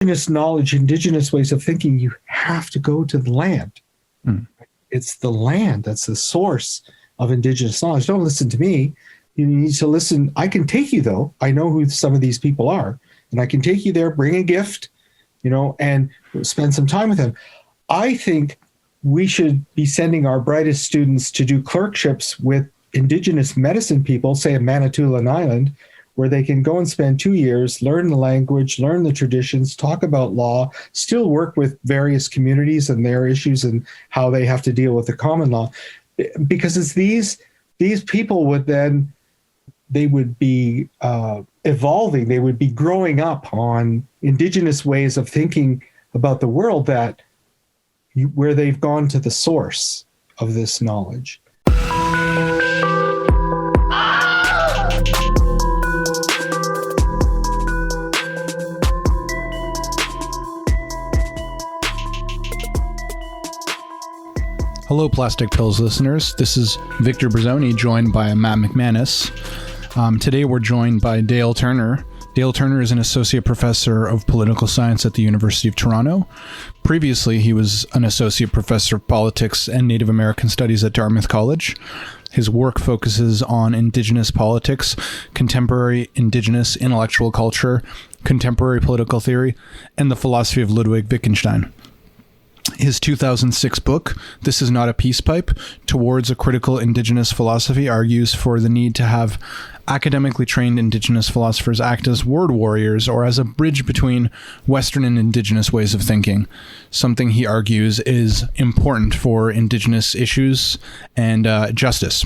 indigenous knowledge, indigenous ways of thinking, you have to go to the land. It's the land that's the source of indigenous knowledge. Don't listen to me. You need to listen. I can take you, though. I know who some of these people are, and I can take you there, bring a gift, and spend some time with them. I think we should be sending our brightest students to do clerkships with indigenous medicine people, say at Manitoulin Island, where they can go and spend 2 years, learn the language, learn the traditions, talk about law, still work with various communities and their issues and how they have to deal with the common law. Because it's these people would then, they would be evolving, they would be growing up on indigenous ways of thinking about the world where they've gone to the source of this knowledge. Hello, Plastic Pills listeners. This is Victor Brazzoni, joined by Matt McManus. Today we're joined by Dale Turner. Dale Turner is an associate professor of political science at the University of Toronto. Previously, he was an associate professor of politics and Native American studies at Dartmouth College. His work focuses on Indigenous politics, contemporary Indigenous intellectual culture, contemporary political theory, and the philosophy of Ludwig Wittgenstein. His 2006 book, This Is Not a Peace Pipe, Towards a Critical Indigenous Philosophy, argues for the need to have academically trained Indigenous philosophers act as word warriors or as a bridge between Western and Indigenous ways of thinking, something he argues is important for Indigenous issues and justice.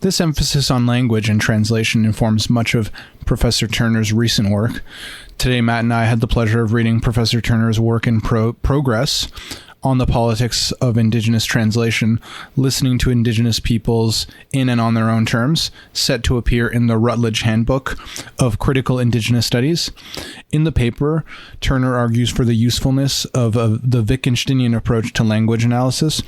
This emphasis on language and translation informs much of Professor Turner's recent work. Today, Matt and I had the pleasure of reading Professor Turner's work in Progress on the politics of Indigenous translation, listening to Indigenous peoples in and on their own terms, set to appear in the Routledge Handbook of Critical Indigenous Studies. In the paper, Turner argues for the usefulness of the Wittgensteinian approach to language analysis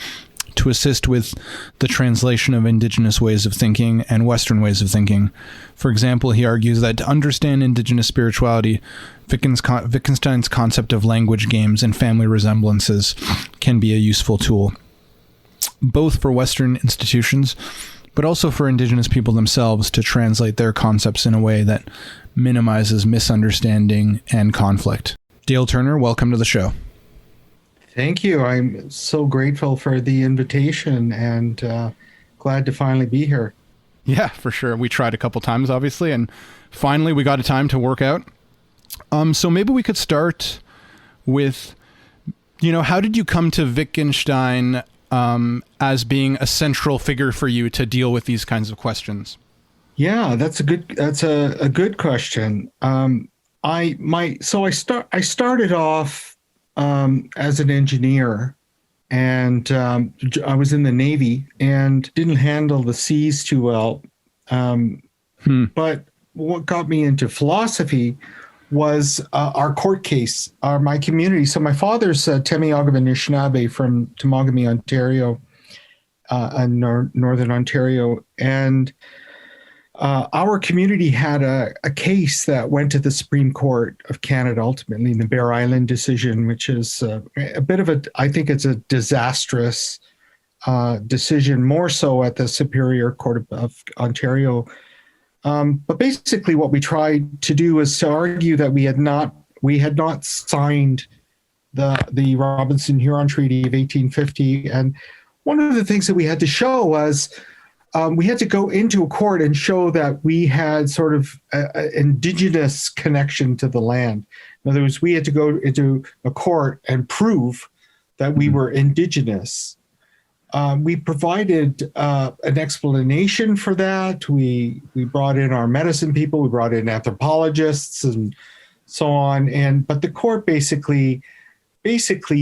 to assist with the translation of Indigenous ways of thinking and Western ways of thinking. For example, he argues that to understand Indigenous spirituality, Wittgenstein's concept of language games and family resemblances can be a useful tool, both for Western institutions, but also for Indigenous people themselves to translate their concepts in a way that minimizes misunderstanding and conflict. Dale Turner, welcome to the show. Thank you. I'm so grateful for the invitation and glad to finally be here. Yeah, for sure. We tried a couple times, obviously, and finally we got a time to work out. So maybe we could start with, how did you come to Wittgenstein as being a central figure for you to deal with these kinds of questions? Yeah, that's a good question. I started off as an engineer, and I was in the Navy and didn't handle the seas too well. But what got me into philosophy was our court case, my community. So my father's Temiagama Anishinaabe from Temagami, Ontario, in Northern Ontario, and our community had a case that went to the Supreme Court of Canada, ultimately in the Bear Island decision, which is a bit of I think it's a disastrous decision, more so at the Superior Court of Ontario. But basically what we tried to do was to argue that we had not signed the Robinson-Huron Treaty of 1850. And one of the things that we had to show was we had to go into a court and show that we had sort of an indigenous connection to the land. In other words, we had to go into a court and prove that we were indigenous. We provided an explanation for that. We brought in our medicine people, we brought in anthropologists and so on. But the court basically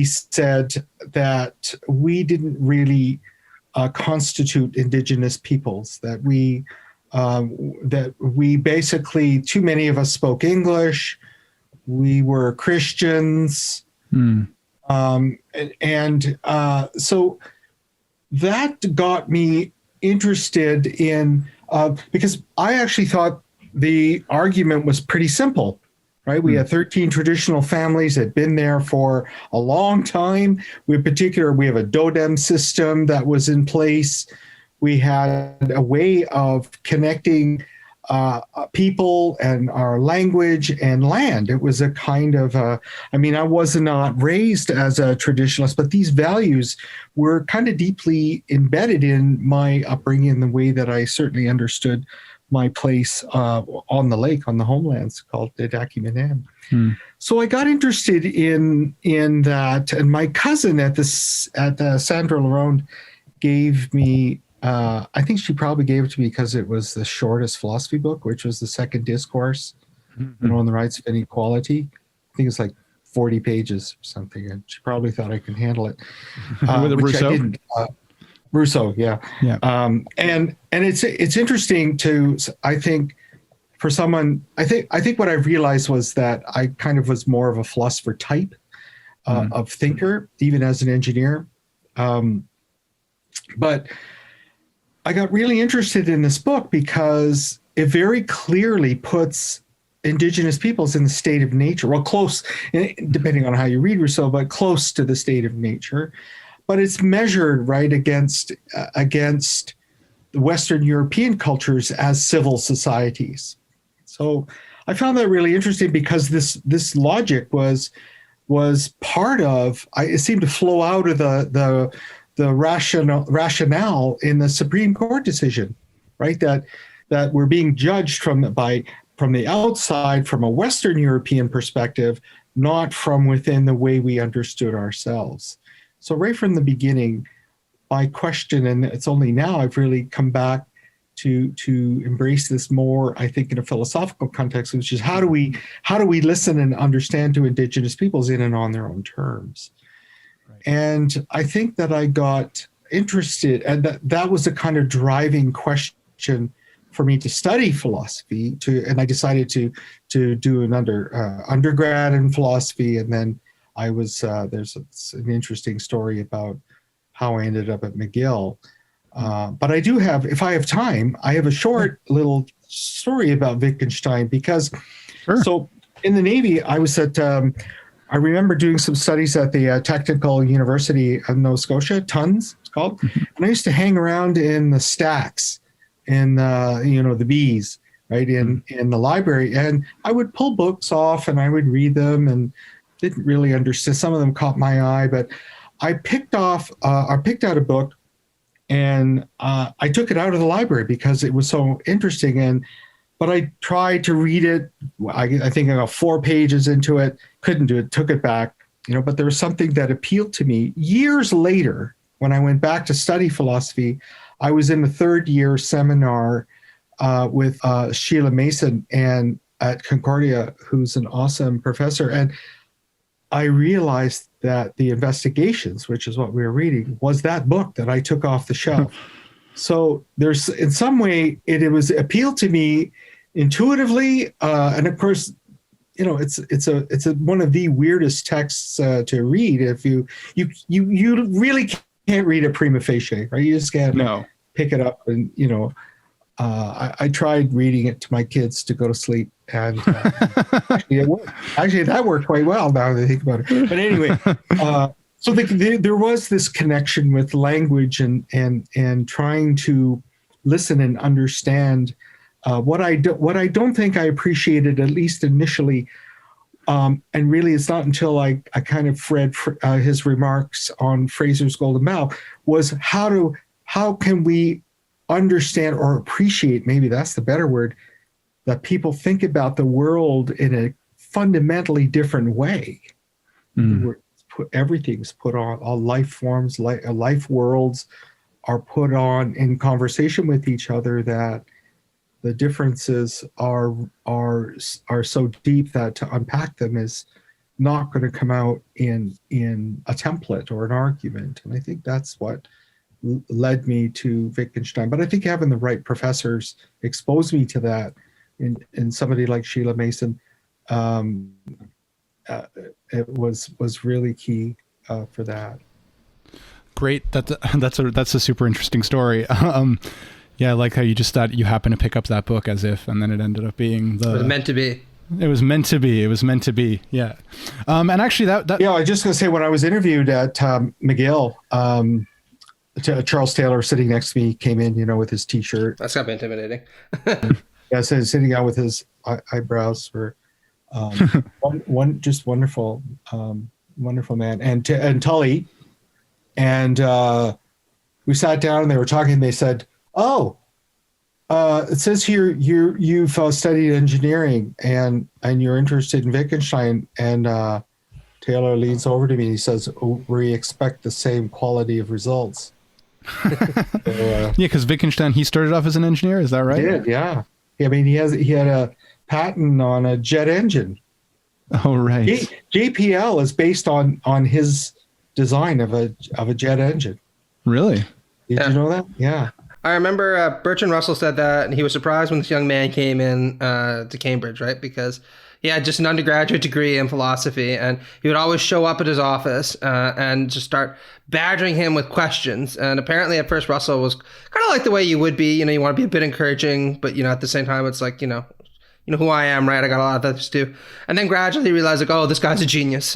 said that we didn't really constitute indigenous peoples, that we basically, too many of us spoke English, we were Christians, so that got me interested in, because I actually thought the argument was pretty simple. right? We had 13 traditional families that had been there for a long time. In particular, we have a totem system that was in place. We had a way of connecting people and our language and land. It was a kind of, I mean, I was not raised as a traditionalist, but these values were kind of deeply embedded in my upbringing, the way that I certainly understood my place on the lake, on the homelands called the Dakimanan. So I got interested in that, and my cousin at Sandra Lerone gave me, I think she probably gave it to me because it was the shortest philosophy book, which was the Second Discourse, on the Rights of Inequality. I think it's like 40 pages or something, and she probably thought I could handle it. With which Rousseau? I didn't. Rousseau, yeah. And it's interesting to, I think, for someone, I think what I realized was that I kind of was more of a philosopher type of thinker, even as an engineer. But I got really interested in this book because it very clearly puts Indigenous peoples in the state of nature, well, close, depending on how you read Rousseau, but close to the state of nature. But it's measured right against the Western European cultures as civil societies. So I found that really interesting because this logic was part of, it seemed to flow out of the rationale in the Supreme Court decision, right? That we're being judged from the outside, from a Western European perspective, not from within the way we understood ourselves. So right from the beginning, my question, and it's only now I've really come back to embrace this more, I think, in a philosophical context, which is how do we listen and understand to Indigenous peoples in and on their own terms? Right. And I think that I got interested, and that was a kind of driving question for me to study philosophy. And I decided to do an undergrad in philosophy, and then I was there's an interesting story about how I ended up at McGill. But I do have, if I have time, I have a short little story about Wittgenstein because, So in the Navy, I was at, I remember doing some studies at the Technical University of Nova Scotia, TUNS it's called, and I used to hang around in the stacks, in the bees, right, in the library, and I would pull books off and I would read them and didn't really understand. Some of them caught my eye, but I picked out a book and I took it out of the library because it was so interesting. But I tried to read it. I think I got 4 pages into it, couldn't do it, took it back, but there was something that appealed to me. Years later, when I went back to study philosophy, I was in the 3rd year seminar with Sheila Mason and at Concordia, who's an awesome professor. And I realized that the Investigations, which is what we were reading, was that book that I took off the shelf. So there's, in some way, it was appealed to me intuitively, and of course, it's one of the weirdest texts to read. If you really can't read it prima facie, right? You just can't pick it up and I tried reading it to my kids to go to sleep, and actually it worked. Actually, that worked quite well now that I think about it. But anyway, so there was this connection with language and trying to listen and understand what I don't think I appreciated, at least initially. And really, it's not until I kind of read his remarks on Fraser's Golden Bough was how can we understand or appreciate, maybe that's the better word, that people think about the world in a fundamentally different way. Everything's put on, all life forms, life worlds are put on in conversation with each other, that the differences are so deep that to unpack them is not going to come out in a template or an argument. And I think that's what led me to Wittgenstein. But I think having the right professors exposed me to that, in somebody like Sheila Mason, it was really key for that. Great. That's a super interesting story. Yeah, I like how you just thought you happened to pick up that book as if, and then it ended up being it was meant to be. It was meant to be. It was meant to be. Yeah. And actually that Yeah, I was just going to say, when I was interviewed at McGill, Charles Taylor sitting next to me came in, with his T-shirt. That's got to be intimidating. Yeah, so sitting down with his eyebrows were one just wonderful, wonderful man, and Tully, and we sat down and they were talking. And they said, "Oh, it says here you've studied engineering and you're interested in Wittgenstein." And Taylor leans over to me and he says, "Oh, we expect the same quality of results." Yeah, because Wittgenstein, he started off as an engineer. Is that right? He did, yeah. I mean, he had a patent on a jet engine. Oh, right. JPL is based on his design of a jet engine. Really? Did you know that? Yeah. I remember Bertrand Russell said that, and he was surprised when this young man came in to Cambridge, right? Because he had just an undergraduate degree in philosophy, and he would always show up at his office and just start badgering him with questions. And apparently at first Russell was kind of like the way you would be, you want to be a bit encouraging, but, at the same time, it's like, you know who I am, right? I got a lot of things to do. And then gradually realized, like, oh, this guy's a genius.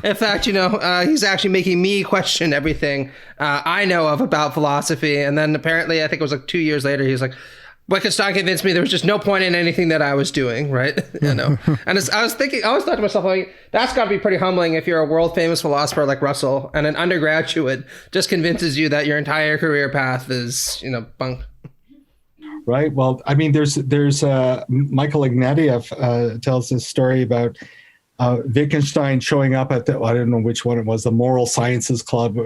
In fact, he's actually making me question everything I know about philosophy. And then apparently, I think it was like 2 years later, he's like, Wittgenstein convinced me there was just no point in anything that I was doing, right? And I always thought to myself, like, that's got to be pretty humbling if you're a world famous philosopher like Russell and an undergraduate just convinces you that your entire career path is, bunk. Right. Well, I mean, there's Michael Ignatieff tells this story about Wittgenstein showing up at I don't know which one it was, the Moral Sciences Club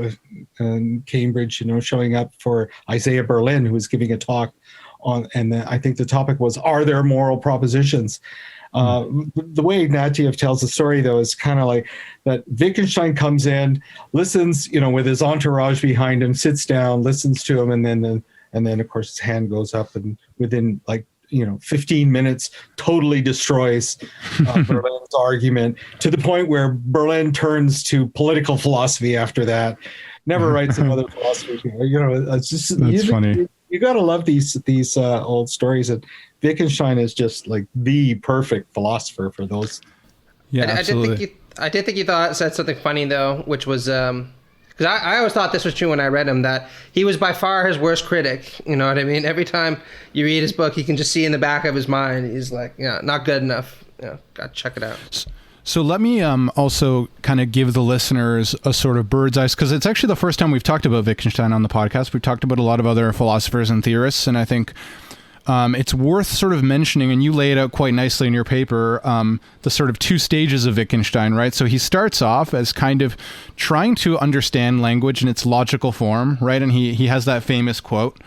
in Cambridge, showing up for Isaiah Berlin, who was giving a talk on, and I think the topic was, are there moral propositions? The way Ignatieff tells the story, though, is kind of like that Wittgenstein comes in, listens, with his entourage behind him, sits down, listens to him, and then, of course, his hand goes up, and within 15 minutes, totally destroys Berlin's argument, to the point where Berlin turns to political philosophy after that. Never writes another philosophy. It's just that's funny. You got to love these old stories. And Wittgenstein is just like the perfect philosopher for those. Yeah, absolutely. I did think you said something funny though, which was because I always thought this was true when I read him, that he was by far his worst critic. You know what I mean? Every time you read his book, you can just see in the back of his mind, he's like, yeah, not good enough. Yeah, got to check it out. So let me also kind of give the listeners a sort of bird's eye, because it's actually the first time we've talked about Wittgenstein on the podcast. We've talked about a lot of other philosophers and theorists, and I think it's worth sort of mentioning, and you lay it out quite nicely in your paper, the sort of two stages of Wittgenstein, right? So he starts off as kind of trying to understand language in its logical form, right? And he has that famous quote,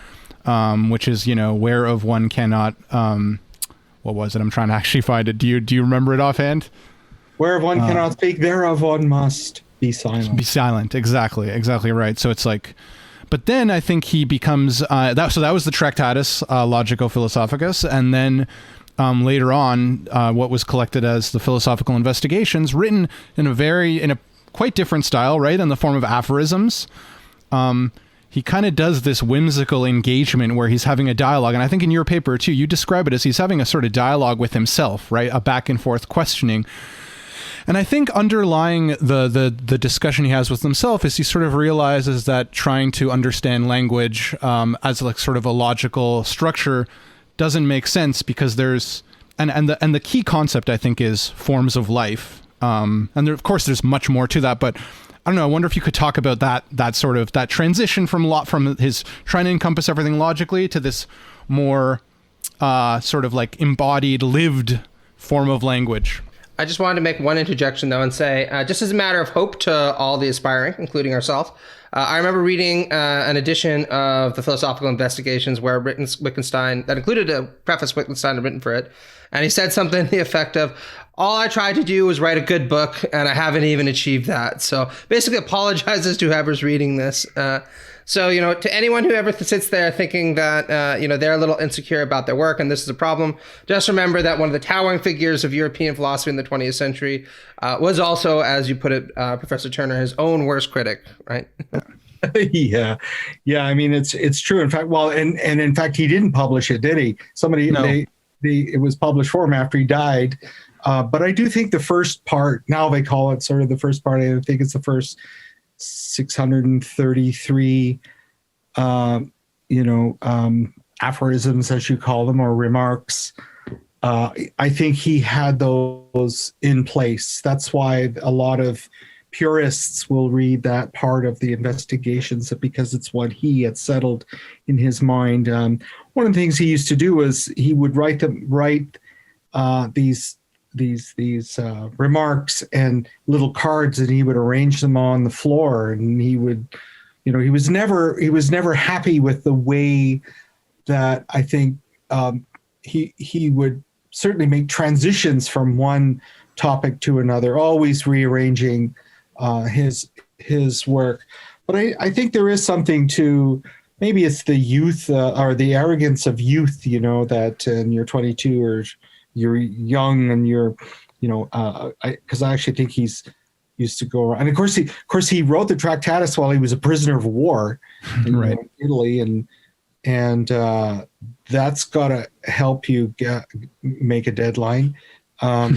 which is, whereof one cannot, what was it? I'm trying to actually find it. Do you remember it offhand? Whereof one cannot speak, thereof one must be silent. Be silent. Exactly right. So it's like, but then I think he becomes that. So that was the Tractatus Logico Philosophicus, and then later on, what was collected as the Philosophical Investigations, written in a quite different style, right, in the form of aphorisms. He kind of does this whimsical engagement where he's having a dialogue, and I think in your paper too, you describe it as he's having a sort of dialogue with himself, right, a back and forth questioning. And I think underlying the discussion he has with himself is he sort of realizes that trying to understand language as like sort of a logical structure doesn't make sense, because there's and the key concept, I think, is forms of life. And there, of course, there's much more to that, but I don't know. I wonder if you could talk about that sort of that transition from his trying to encompass everything logically to this more sort of like embodied, lived form of language. I just wanted to make one interjection, though, and say, just as a matter of hope to all the aspiring, including ourselves, I remember reading an edition of the Philosophical Investigations where Wittgenstein, that included a preface Wittgenstein had written for it, and he said something to the effect of, all I tried to do was write a good book, and I haven't even achieved that. So basically apologizes to whoever's reading this. So, to anyone who ever sits there thinking that, they're a little insecure about their work and this is a problem, just remember that one of the towering figures of European philosophy in the 20th century was also, as you put it, Professor Turner, his own worst critic, right? Yeah. I mean, it's true. In fact, and in fact, he didn't publish it, did he? No. it was published for him after he died. But I do think the first part, now they call it sort of the first part, I think it's the first 633, aphorisms, as you call them, or remarks. I think he had those in place. That's why a lot of purists will read that part of the Investigations, because it's what he had settled in his mind. One of the things he used to do was he would write these remarks and little cards, and he would arrange them on the floor, and he would, he was never happy with the way that I think he would certainly make transitions from one topic to another, always rearranging his work. But I think there is something to, maybe it's the youth or the arrogance of youth, that you're 22 or you're young and you're, because I actually think he's used to go around. And of course he wrote the Tractatus while he was a prisoner of war in Italy, and that's got to help you make a deadline. Yeah,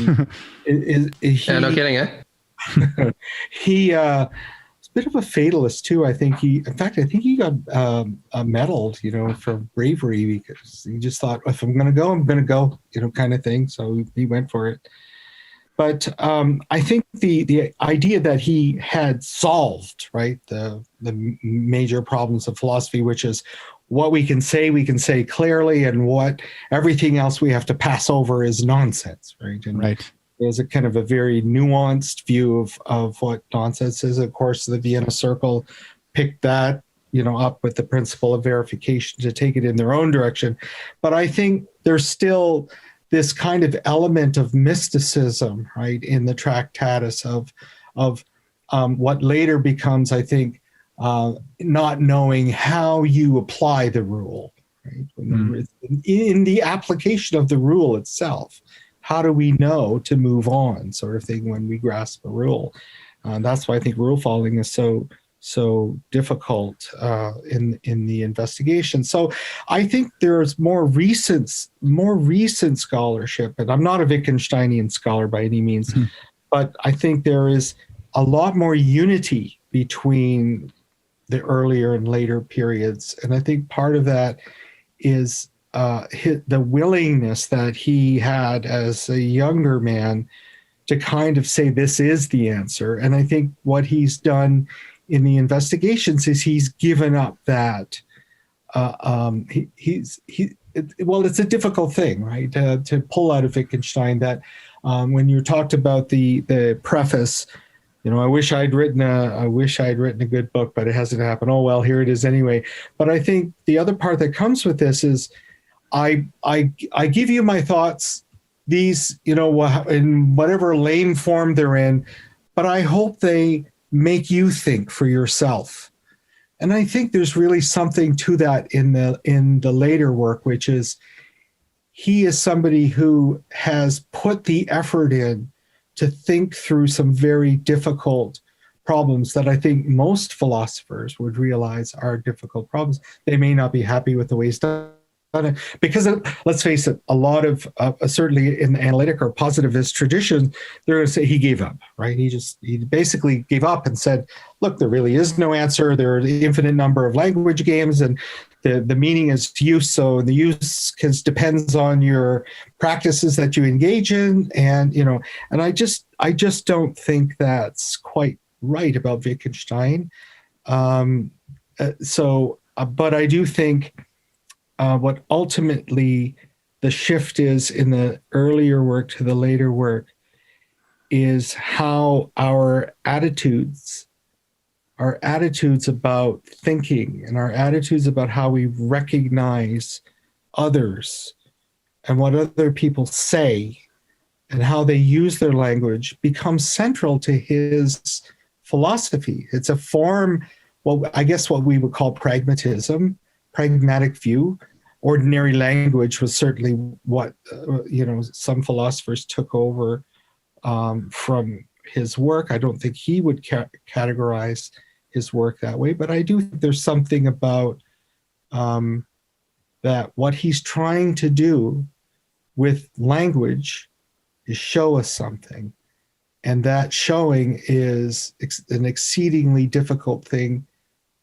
no kidding, eh? He was a bit of a fatalist too. I think he got medaled, for bravery, because he just thought, if I'm going to go, I'm going to go, kind of thing. So he went for it. But I think the idea that he had solved, right, the major problems of philosophy, which is what we can say clearly, and what everything else we have to pass over is nonsense, right? And right. There's a kind of a very nuanced view of what nonsense is. Of course, the Vienna Circle picked that, up with the principle of verification to take it in their own direction. But I think there's still this kind of element of mysticism, right, in the Tractatus of what later becomes, I think, not knowing how you apply the rule, right? In the application of the rule itself, how do we know to move on, sort of thing, when we grasp a rule? That's why I think rule following is so difficult in the investigation. So I think there's more recent scholarship, and I'm not a Wittgensteinian scholar by any means, but I think there is a lot more unity between the earlier and later periods, and I think part of that is the willingness that he had as a younger man to kind of say this is the answer. And I think what he's done in the Investigations is he's given up that. It's a difficult thing, right, to pull out of Wittgenstein that when you talked about the preface, I wish I'd written a good book, but it hasn't happened. Oh well, here it is anyway. But I think the other part that comes with this is I give you my thoughts, these, in whatever lame form they're in, but I hope they make you think for yourself. And I think there's really something to that in the later work, which is he is somebody who has put the effort in to think through some very difficult problems that I think most philosophers would realize are difficult problems. They may not be happy with the way he's done it, because let's face it, a lot of certainly in the analytic or positivist tradition, they're going to say he gave up, right? He basically gave up and said, look, there really is no answer. There are an infinite number of language games, and the meaning is use. So the use depends on your practices that you engage in, and and I just don't think that's quite right about Wittgenstein. But I do think. What ultimately the shift is in the earlier work to the later work is how our attitudes about thinking and our attitudes about how we recognize others and what other people say and how they use their language becomes central to his philosophy. It's a form, I guess what we would call pragmatism, pragmatic view. Ordinary language was certainly what some philosophers took over from his work. I don't think he would categorize his work that way, but I do think there's something about that what he's trying to do with language is show us something. And that showing is an exceedingly difficult thing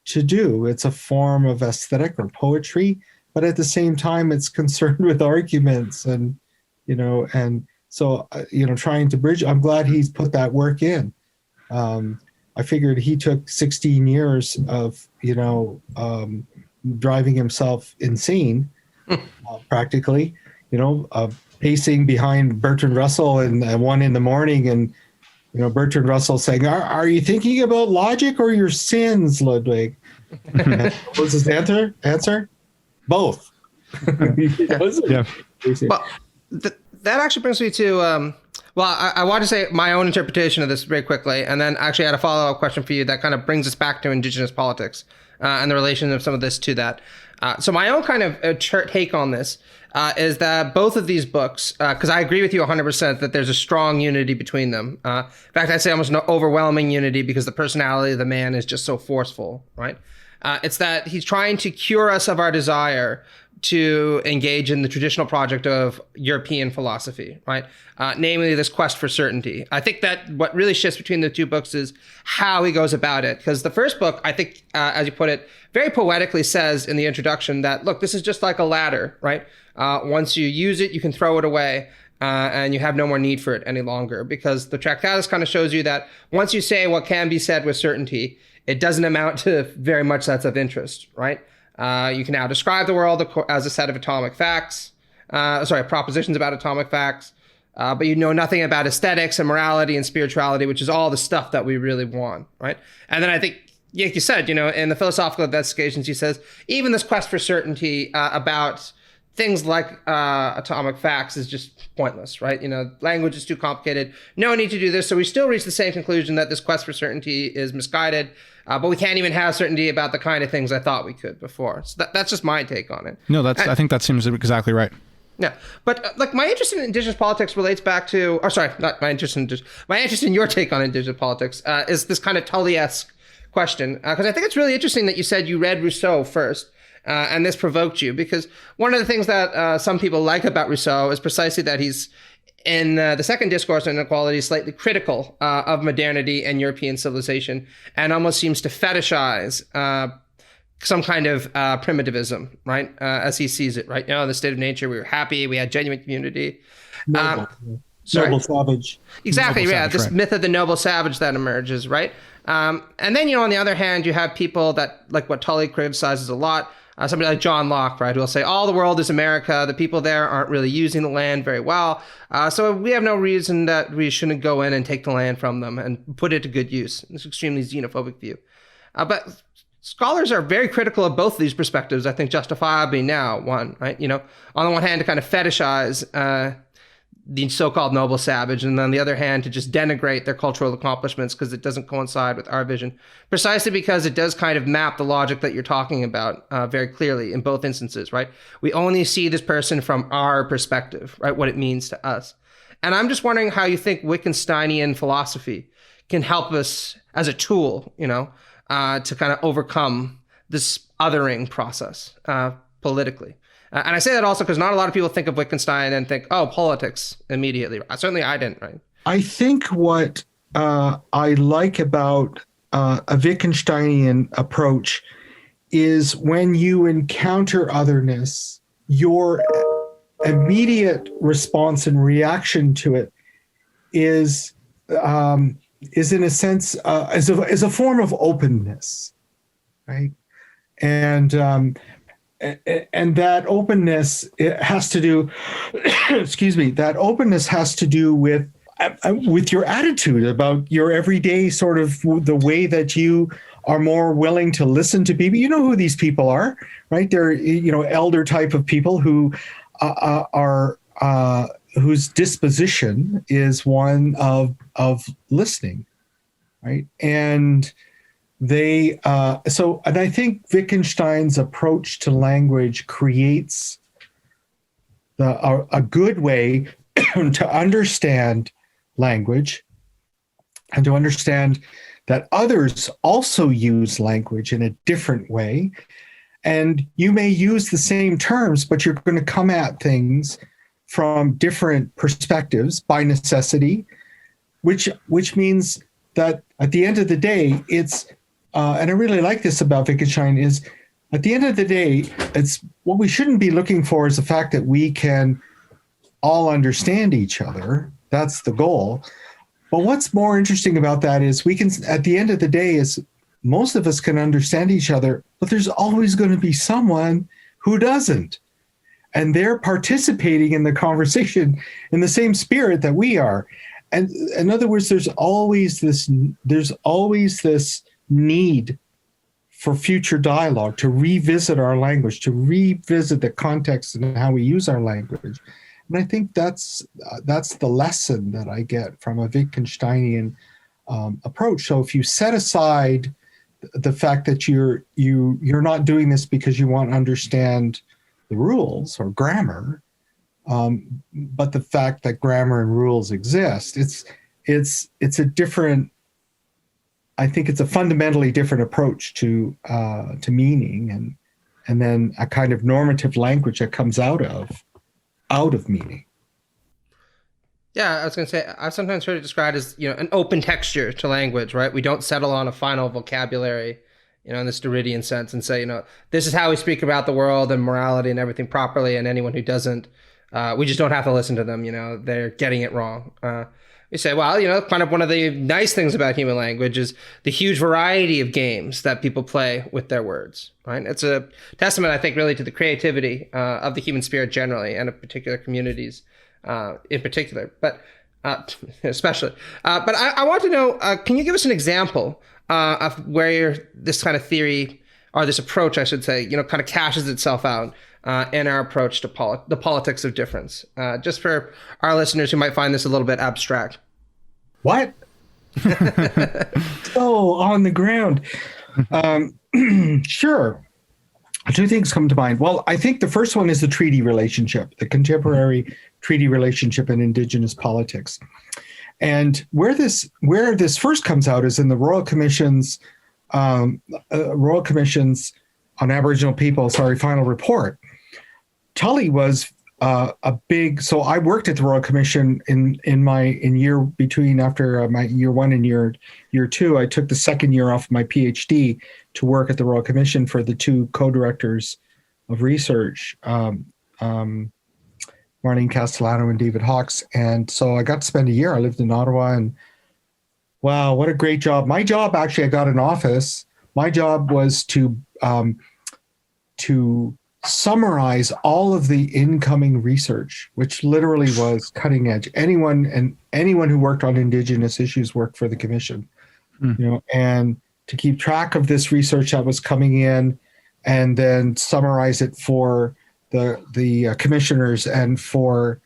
to do. It's a form of aesthetic or poetry, but at the same time, it's concerned with arguments and so, trying to bridge. I'm glad he's put that work in. I figured he took 16 years of, driving himself insane, practically, pacing behind Bertrand Russell and 1 a.m. and, Bertrand Russell saying, are you thinking about logic or your sins, Ludwig? What was his answer? Both. Yeah. Well, that actually brings me to, I want to say my own interpretation of this very quickly, and then actually I had a follow-up question for you that kind of brings us back to Indigenous politics and the relation of some of this to that. So my own kind of take on this is that both of these books, because I agree with you 100% that there's a strong unity between them. In fact, I'd say almost an overwhelming unity because the personality of the man is just so forceful, right? It's that he's trying to cure us of our desire to engage in the traditional project of European philosophy, right? Namely, this quest for certainty. I think that what really shifts between the two books is how he goes about it. Because the first book, I think, as you put it, very poetically says in the introduction that, look, this is just like a ladder, right? Once you use it, you can throw it away. And you have no more need for it any longer, because the Tractatus kind of shows you that once you say what can be said with certainty, it doesn't amount to very much that's of interest, right? You can now describe the world as a set of atomic facts, propositions about atomic facts, but you know nothing about aesthetics and morality and spirituality, which is all the stuff that we really want, right? And then I think, like you said, in the philosophical investigations, he says, even this quest for certainty about things like atomic facts is just pointless, right? Language is too complicated. No need to do this. So we still reach the same conclusion that this quest for certainty is misguided, but we can't even have certainty about the kind of things I thought we could before. So that's just my take on it. No, I think that seems exactly right. Yeah, but my interest in Indigenous politics relates back to, not my interest in your take on Indigenous politics is this kind of Tully-esque question, because I think it's really interesting that you said you read Rousseau first. And this provoked you, because one of the things that some people like about Rousseau is precisely that he's, in the second discourse on inequality, slightly critical of modernity and European civilization, and almost seems to fetishize some kind of primitivism, right? As he sees it, right? In the state of nature, we were happy, we had genuine community. Noble savage. Exactly, noble yeah. savage, This right. myth of the noble savage that emerges, right? And then, on the other hand, you have people that, like what Tully criticizes a lot, somebody like John Locke, right, who will say, all the world is America. The people there aren't really using the land very well. So we have no reason that we shouldn't go in and take the land from them and put it to good use. It's an extremely xenophobic view. But scholars are very critical of both of these perspectives, I think justifiably now, one, right? On the one hand, to kind of fetishize the so-called noble savage, and on the other hand, to just denigrate their cultural accomplishments because it doesn't coincide with our vision, precisely because it does kind of map the logic that you're talking about very clearly in both instances, right? We only see this person from our perspective, right? What it means to us. And I'm just wondering how you think Wittgensteinian philosophy can help us as a tool, to kind of overcome this othering process politically. And I say that also because not a lot of people think of Wittgenstein and think, oh, politics immediately. Certainly I didn't, right? I think what I like about a Wittgensteinian approach is when you encounter otherness, your immediate response and reaction to it is in a sense is a form of openness, right? And that openness, it has to do, that openness has to do with your attitude about your everyday sort of the way that you are more willing to listen to people. You know who these people are, right? They're, elder type of people who are whose disposition is one of listening, right? And and I think Wittgenstein's approach to language creates a good way to understand language and to understand that others also use language in a different way. And you may use the same terms, but you're going to come at things from different perspectives by necessity, which means that at the end of the day, it's and I really like this about Wittgenstein is at the end of the day, it's what we shouldn't be looking for is the fact that we can all understand each other. That's the goal. But what's more interesting about that is we can, at the end of the day, is most of us can understand each other, but there's always going to be someone who doesn't. And they're participating in the conversation in the same spirit that we are. And in other words, there's always this need for future dialogue, to revisit our language, to revisit the context and how we use our language. And I think that's the lesson that I get from a Wittgensteinian approach. So if you set aside the fact that you're not doing this because you want to understand the rules or grammar, but the fact that grammar and rules exist, it's a different. I think it's a fundamentally different approach to meaning, and then a kind of normative language that comes out of meaning. Yeah, I was going to say, I've sometimes heard it described as, an open texture to language, right? We don't settle on a final vocabulary, in this Derridian sense and say, this is how we speak about the world and morality and everything properly. And anyone who doesn't, we just don't have to listen to them. They're getting it wrong. We say, well, kind of one of the nice things about human language is the huge variety of games that people play with their words, right? It's a testament, I think, really to the creativity of the human spirit generally, and of particular communities in particular, but especially. But I want to know, can you give us an example of where this kind of theory, or this approach, I should say, kind of cashes itself out in our approach to the politics of difference, just for our listeners who might find this a little bit abstract? What? Oh, on the ground. Sure. Two things come to mind. Well, I think the first one is the treaty relationship, the contemporary treaty relationship in Indigenous politics. And where this first comes out is in the Royal Commission's on Aboriginal People, final report. Tully was so I worked at the Royal Commission after my year one and year two. I took the second year off my PhD to work at the Royal Commission for the two co-directors of research, Marlene Castellano and David Hawkes. And so I got to spend a year. I lived in Ottawa, and wow, what a great job. My job, actually, I got an office. My job was to summarize all of the incoming research, which literally was cutting edge. Anyone who worked on Indigenous issues worked for the Commission, and to keep track of this research that was coming in, and then summarize it for the commissioners and for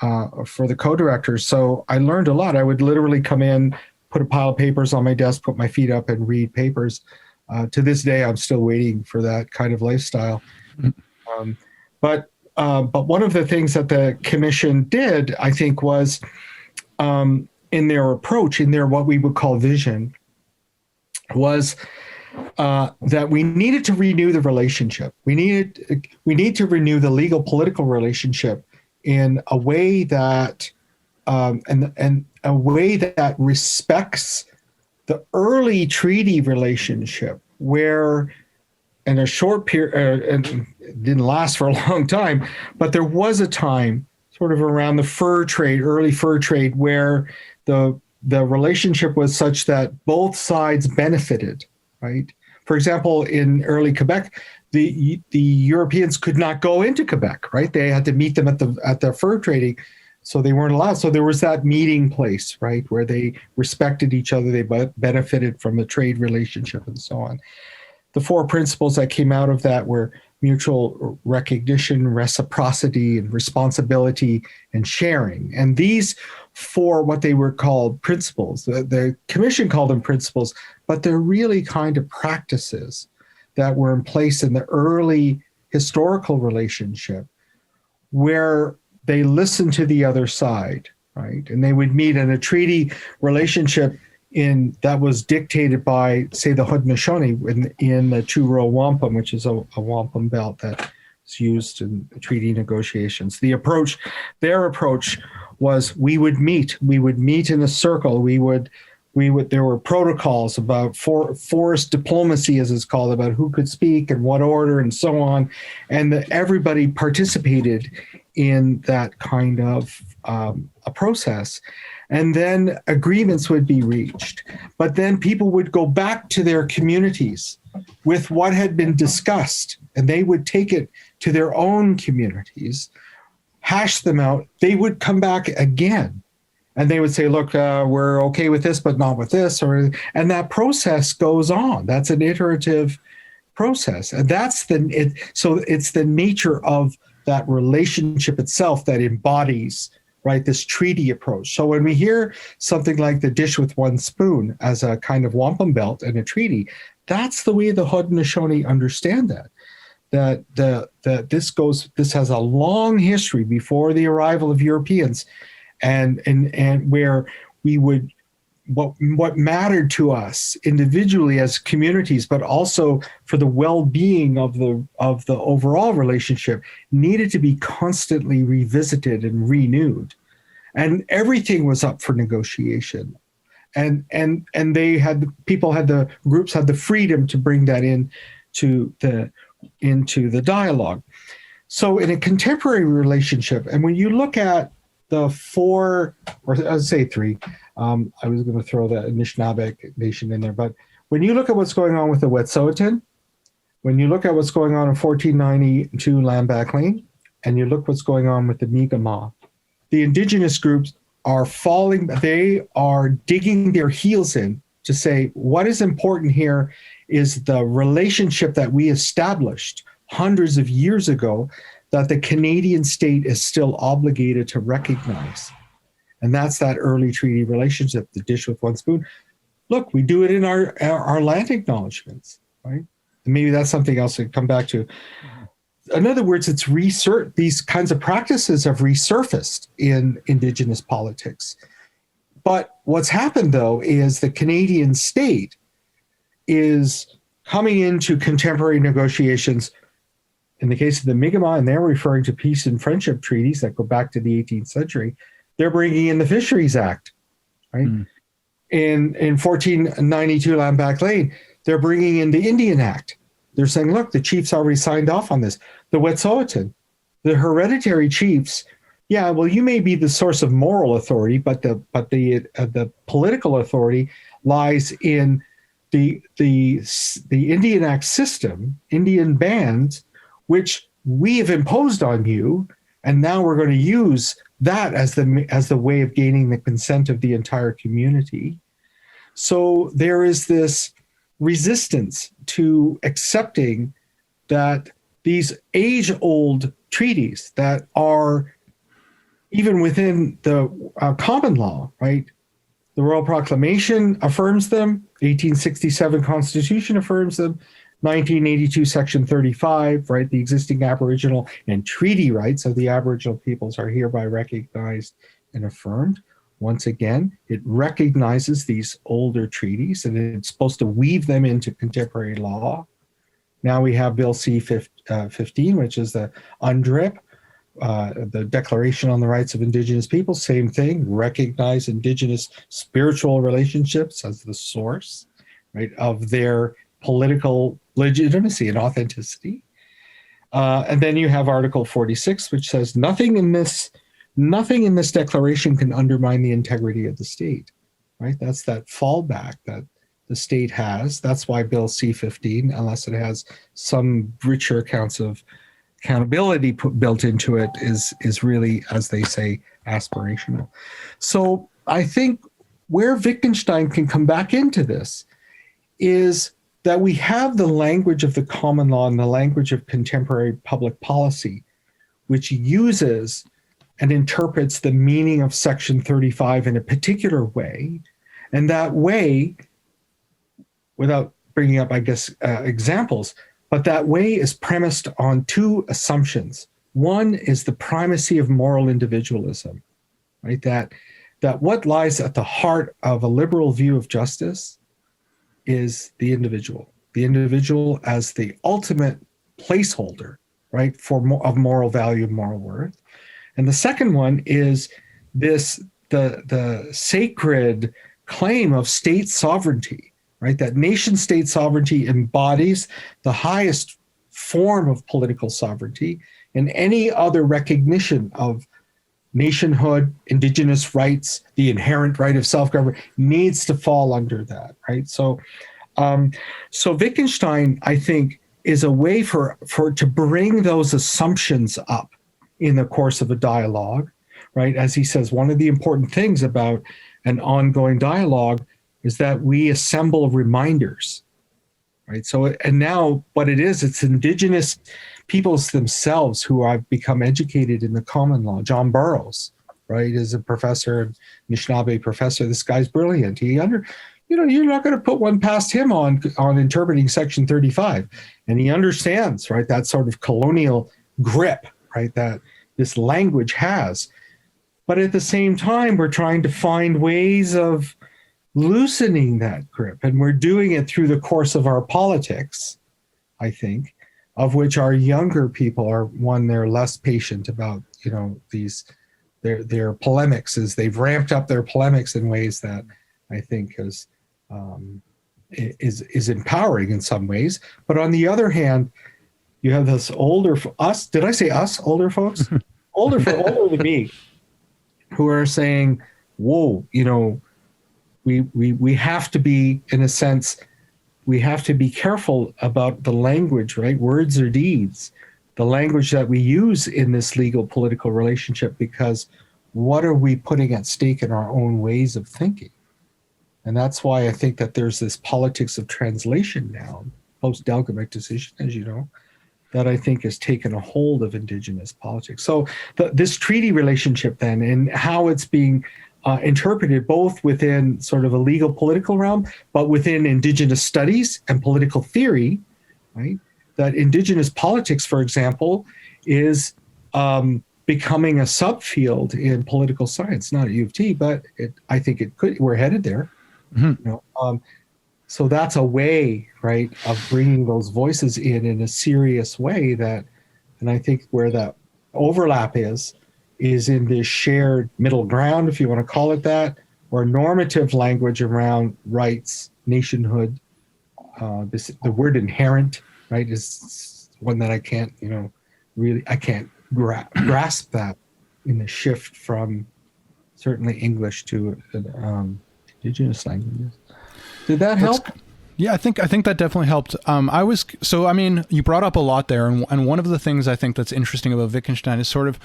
the co-directors. So I learned a lot. I would literally come in, put a pile of papers on my desk, put my feet up, and read papers. To this day, I'm still waiting for that kind of lifestyle. But one of the things that the Commission did, I think, was in their approach, in their what we would call vision, was that we needed to renew the relationship. We need to renew the legal political relationship in a way that and a way that respects the early treaty relationship, where in a short period, and it didn't last for a long time, but there was a time sort of around the early fur trade, where the relationship was such that both sides benefited, right? For example, in early Quebec, the Europeans could not go into Quebec, right? They had to meet them at the fur trading, so they weren't allowed. So there was that meeting place, right, where they respected each other, they benefited from the trade relationship and so on. The four principles that came out of that were mutual recognition, reciprocity, and responsibility, and sharing. And these four, what they were called principles, the Commission called them principles, but they're really kind of practices that were in place in the early historical relationship, where they listened to the other side, right? And they would meet in a treaty relationship that was dictated by, say, the Haudenosaunee in the Truro Wampum, which is a wampum belt that is used in treaty negotiations. Their approach was we would meet in a circle. There were protocols about forest diplomacy, as it's called, about who could speak and what order and so on. And everybody participated in that kind of a process. And then agreements would be reached. But then people would go back to their communities with what had been discussed, and they would take it to their own communities, hash them out. They would come back again, and they would say, look, we're okay with this, but not with this. And that process goes on. That's an iterative process. And so it's the nature of that relationship itself that embodies, right, this treaty approach. So when we hear something like the dish with one spoon as a kind of wampum belt and a treaty, that's the way the Haudenosaunee understand that this has a long history before the arrival of Europeans, and where we would what mattered to us individually as communities, but also for the well-being of the overall relationship, needed to be constantly revisited and renewed, and everything was up for negotiation, and groups had the freedom to bring that into the dialogue. So in a contemporary relationship, and when you look at the four, or I'd say three, I was going to throw the Anishinaabe Nation in there, but when you look at what's going on with the Wet'suwet'en, when you look at what's going on in 1492 Land Back Lane, and you look what's going on with the Migamo, the indigenous groups they are digging their heels in to say, what is important here is the relationship that we established hundreds of years ago that the Canadian state is still obligated to recognize. And that's that early treaty relationship, the dish with one spoon. Look, we do it in our land acknowledgements, right? And maybe that's something else to come back to. In other words, it's these kinds of practices have resurfaced in Indigenous politics. But what's happened, though, is the Canadian state is coming into contemporary negotiations. In the case of the Migamo, and they're referring to peace and friendship treaties that go back to the 18th century, they're bringing in the Fisheries Act, right? In 1492 Land Back Lane, they're bringing in the Indian Act. They're saying, look, the chiefs already signed off on this. The Wet'suwet'en, the hereditary chiefs, yeah, well, you may be the source of moral authority, but the political authority lies in the Indian Act system, Indian bands, which we have imposed on you, and now we're going to use that as the way of gaining the consent of the entire community. So there is this resistance to accepting that these age-old treaties that are even within the common law, right? The Royal Proclamation affirms them, 1867 Constitution affirms them, 1982 Section 35, right? The existing Aboriginal and treaty rights of the Aboriginal peoples are hereby recognized and affirmed. Once again, it recognizes these older treaties, and it's supposed to weave them into contemporary law. Now we have Bill C-15, which is the UNDRIP, the Declaration on the Rights of Indigenous Peoples. Same thing, recognize Indigenous spiritual relationships as the source, right, of their political legitimacy and authenticity. And then you have Article 46, which says nothing in this declaration can undermine the integrity of the state, right? That's that fallback that the state has. That's why Bill C-15, unless it has some richer accounts of accountability built into it, is really, as they say, aspirational. So I think where Wittgenstein can come back into this is that we have the language of the common law and the language of contemporary public policy, which uses and interprets the meaning of Section 35 in a particular way. And that way, without bringing up, I guess, examples, but that way is premised on two assumptions. One is the primacy of moral individualism, right? That what lies at the heart of a liberal view of justice is the individual as the ultimate placeholder right, of moral value and moral worth. And the second one is the sacred claim of state sovereignty, right? That nation state sovereignty embodies the highest form of political sovereignty, and any other recognition of nationhood, indigenous rights, the inherent right of self-government needs to fall under that, right? So Wittgenstein, I think, is a way for to bring those assumptions up in the course of a dialogue, right? As he says, one of the important things about an ongoing dialogue is that we assemble reminders, right? So, and now what it is, it's indigenous peoples themselves who have become educated in the common law. John Burroughs, right, is a professor, Anishinaabe professor. This guy's brilliant. You're not going to put one past him on interpreting Section 35. And he understands, right, that sort of colonial grip, right, that this language has. But at the same time, we're trying to find ways of loosening that grip. And we're doing it through the course of our politics, I think, of which our younger people are, they're less patient about, their polemics, as they've ramped up their polemics in ways that I think is empowering in some ways. But on the other hand, you have this older folks? older than me, who are saying, whoa, we have to be, in a sense, we have to be careful about the language, right? Words or deeds, the language that we use in this legal political relationship, because what are we putting at stake in our own ways of thinking? And that's why I think that there's this politics of translation now, post-Delgamuc decision, as you know, that I think has taken a hold of Indigenous politics. So this treaty relationship then, and how it's being interpreted both within sort of a legal political realm, but within Indigenous studies and political theory, right? That Indigenous politics, for example, is becoming a subfield in political science, not at U of T, but I think we're headed there. Mm-hmm. So that's a way, right, of bringing those voices in a serious way and I think where that overlap is in this shared middle ground, if you want to call it that, or normative language around rights, nationhood. The word inherent, right, is one that I can't, I can't grasp that in the shift from certainly English to Indigenous languages. Did that help? Yeah, I think that definitely helped. You brought up a lot there, and one of the things I think that's interesting about Wittgenstein is sort of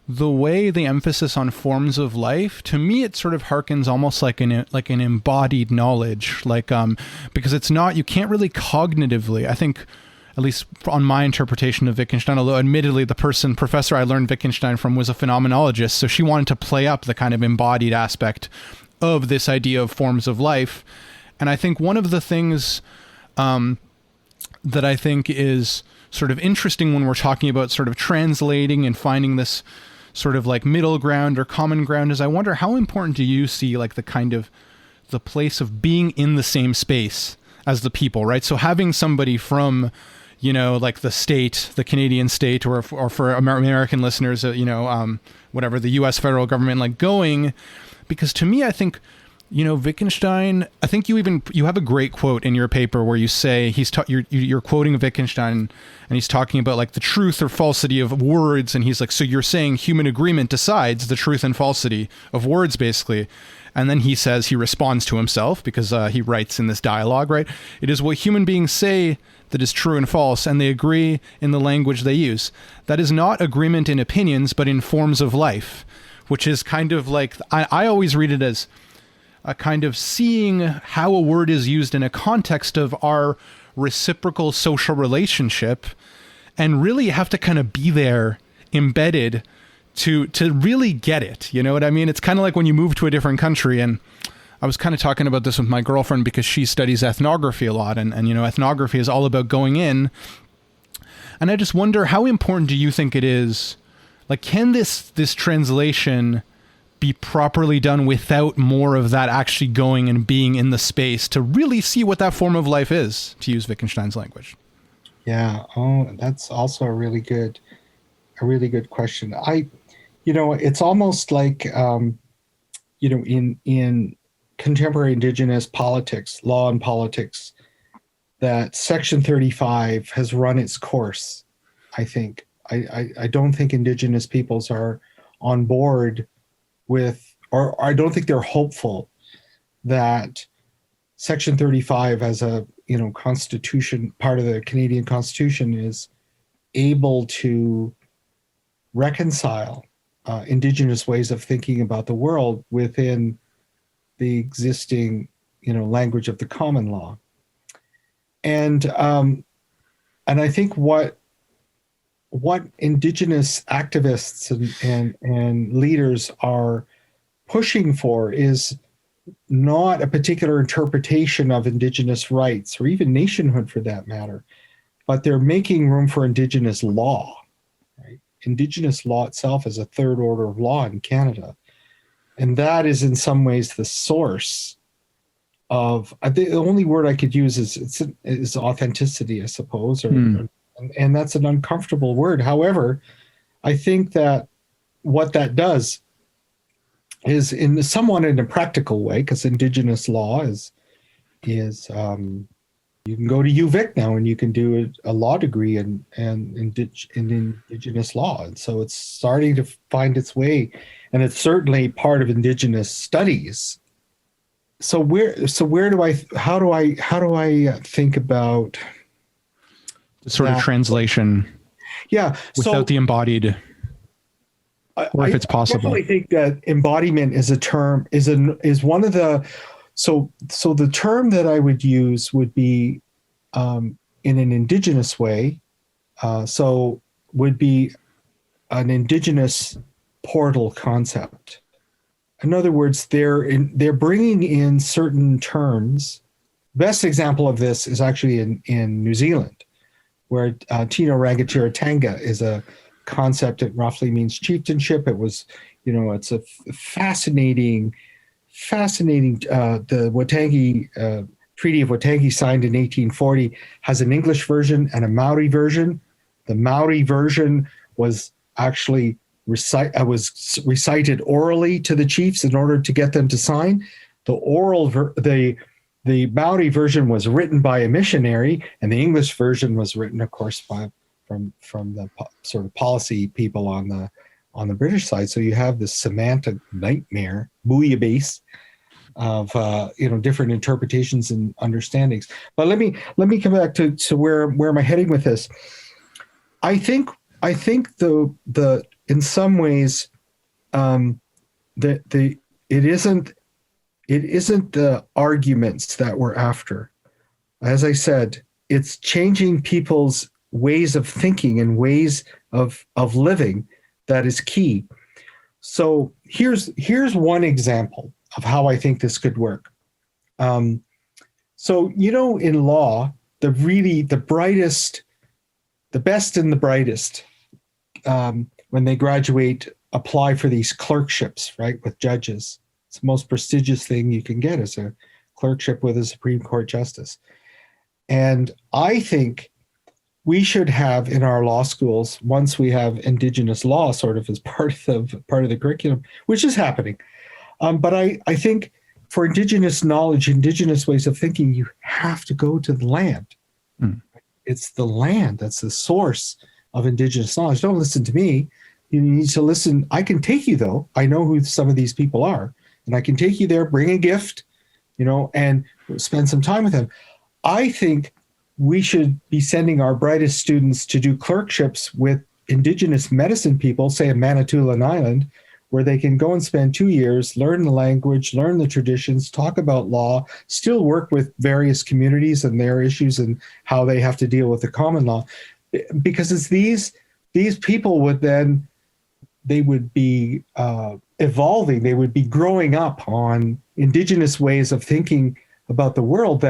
the way the emphasis on forms of life. To me, it sort of harkens almost like an embodied knowledge, because it's not, you can't really cognitively, I think, at least on my interpretation of Wittgenstein, although admittedly the professor I learned Wittgenstein from was a phenomenologist, so she wanted to play up the kind of embodied aspect of this idea of forms of life. And I think one of the things that I think is sort of interesting when we're talking about sort of translating and finding this sort of like middle ground or common ground is, I wonder, how important do you see like the kind of the place of being in the same space as the people, right? So having somebody from, like the state, the Canadian state, or for American listeners, whatever, the U.S. federal government, like going, because to me, I think, Wittgenstein, I think you have a great quote in your paper where you say you're quoting Wittgenstein and he's talking about like the truth or falsity of words. And he's like, so you're saying human agreement decides the truth and falsity of words, basically. And then he responds to himself because he writes in this dialogue, right? It is what human beings say that is true and false, and they agree in the language they use. That is not agreement in opinions, but in forms of life, which is kind of like, I always read it as a kind of seeing how a word is used in a context of our reciprocal social relationship, and really have to kind of be there embedded to really get it. You know what I mean? It's kind of like when you move to a different country, and I was kind of talking about this with my girlfriend because she studies ethnography a lot, and ethnography is all about going in. And I just wonder, how important do you think it is? Like, can this translation be properly done without more of that actually going and being in the space to really see what that form of life is, to use Wittgenstein's language? Yeah. Oh, that's also a really good question. It's almost like, in contemporary Indigenous politics, law and politics, that Section 35 has run its course. I think. I don't think Indigenous peoples are on board with, or I don't think they're hopeful that Section 35 as a constitution, part of the Canadian Constitution, is able to reconcile Indigenous ways of thinking about the world within the existing language of the common law. And I think what Indigenous activists and leaders are pushing for is not a particular interpretation of Indigenous rights, or even nationhood for that matter, but they're making room for Indigenous law. Right? Indigenous law itself is a third order of law in Canada, and that is in some ways the source of, I think the only word I could use is authenticity, I suppose, and that's an uncomfortable word. However, I think that what that does is somewhat in a practical way, because Indigenous law is you can go to UVic now and you can do a law degree in Indigenous law, and so it's starting to find its way, and it's certainly part of Indigenous studies. So how do I think about the sort of translation? Yeah, without the embodied, or if it's possible. I definitely think that embodiment is a term, is one of the, so the term that I would use would be in an Indigenous way, so would be an Indigenous portal concept. In other words, they're bringing in certain terms. Best example of this is actually in New Zealand, where Tino Rangatiratanga is a concept that roughly means chieftainship. It was, it's a fascinating. The Waitangi Treaty of Waitangi, signed in 1840, has an English version and a Maori version. The Maori version was actually recited orally to the chiefs in order to get them to sign. The Maori version was written by a missionary, and the English version was written, of course, from the sort of policy people on the British side. So you have this semantic nightmare, bouillabaisse of different interpretations and understandings. But let me come back to where am I heading with this? I think the in some ways it isn't the arguments that we're after. As I said, it's changing people's ways of thinking and ways of living that is key. So here's one example of how I think this could work. So in law, the best and the brightest, when they graduate, apply for these clerkships, right, with judges. It's the most prestigious thing you can get, is a clerkship with a Supreme Court justice. And I think we should have in our law schools, once we have Indigenous law sort of as part of the curriculum, which is happening. But I think for Indigenous knowledge, Indigenous ways of thinking, you have to go to the land. It's the land that's the source of Indigenous knowledge. Don't listen to me. You need to listen. I can take you, though. I know who some of these people are, and I can take you there, bring a gift, and spend some time with them. I think we should be sending our brightest students to do clerkships with Indigenous medicine people, say in Manitoulin Island, where they can go and spend 2 years, learn the language, learn the traditions, talk about law, still work with various communities and their issues and how they have to deal with the common law. Because it's these people they would be evolving, they would be growing up on Indigenous ways of thinking about the world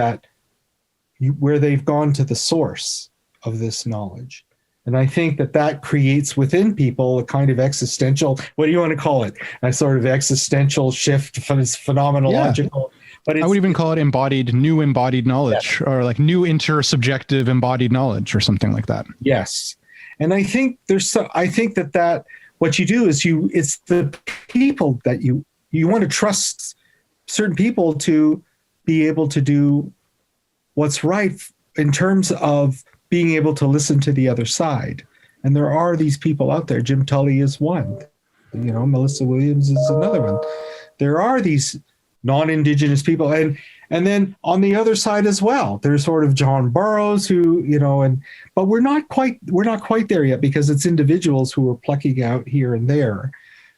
where they've gone to the source of this knowledge. And I think that creates within people a kind of existential, what do you want to call it? A sort of existential shift, phenomenological But I would even call it new embodied knowledge, or like new intersubjective embodied knowledge, or something like that. yes. And I think I think that what you do is it's the people that you want to trust certain people to be able to do what's right in terms of being able to listen to the other side. And there are these people out there. Jim Tully is one. Melissa Williams is another one. There are these non-Indigenous people, and then on the other side as well, there's sort of John Burroughs who, but we're not quite there yet, because it's individuals who are plucking out here and there.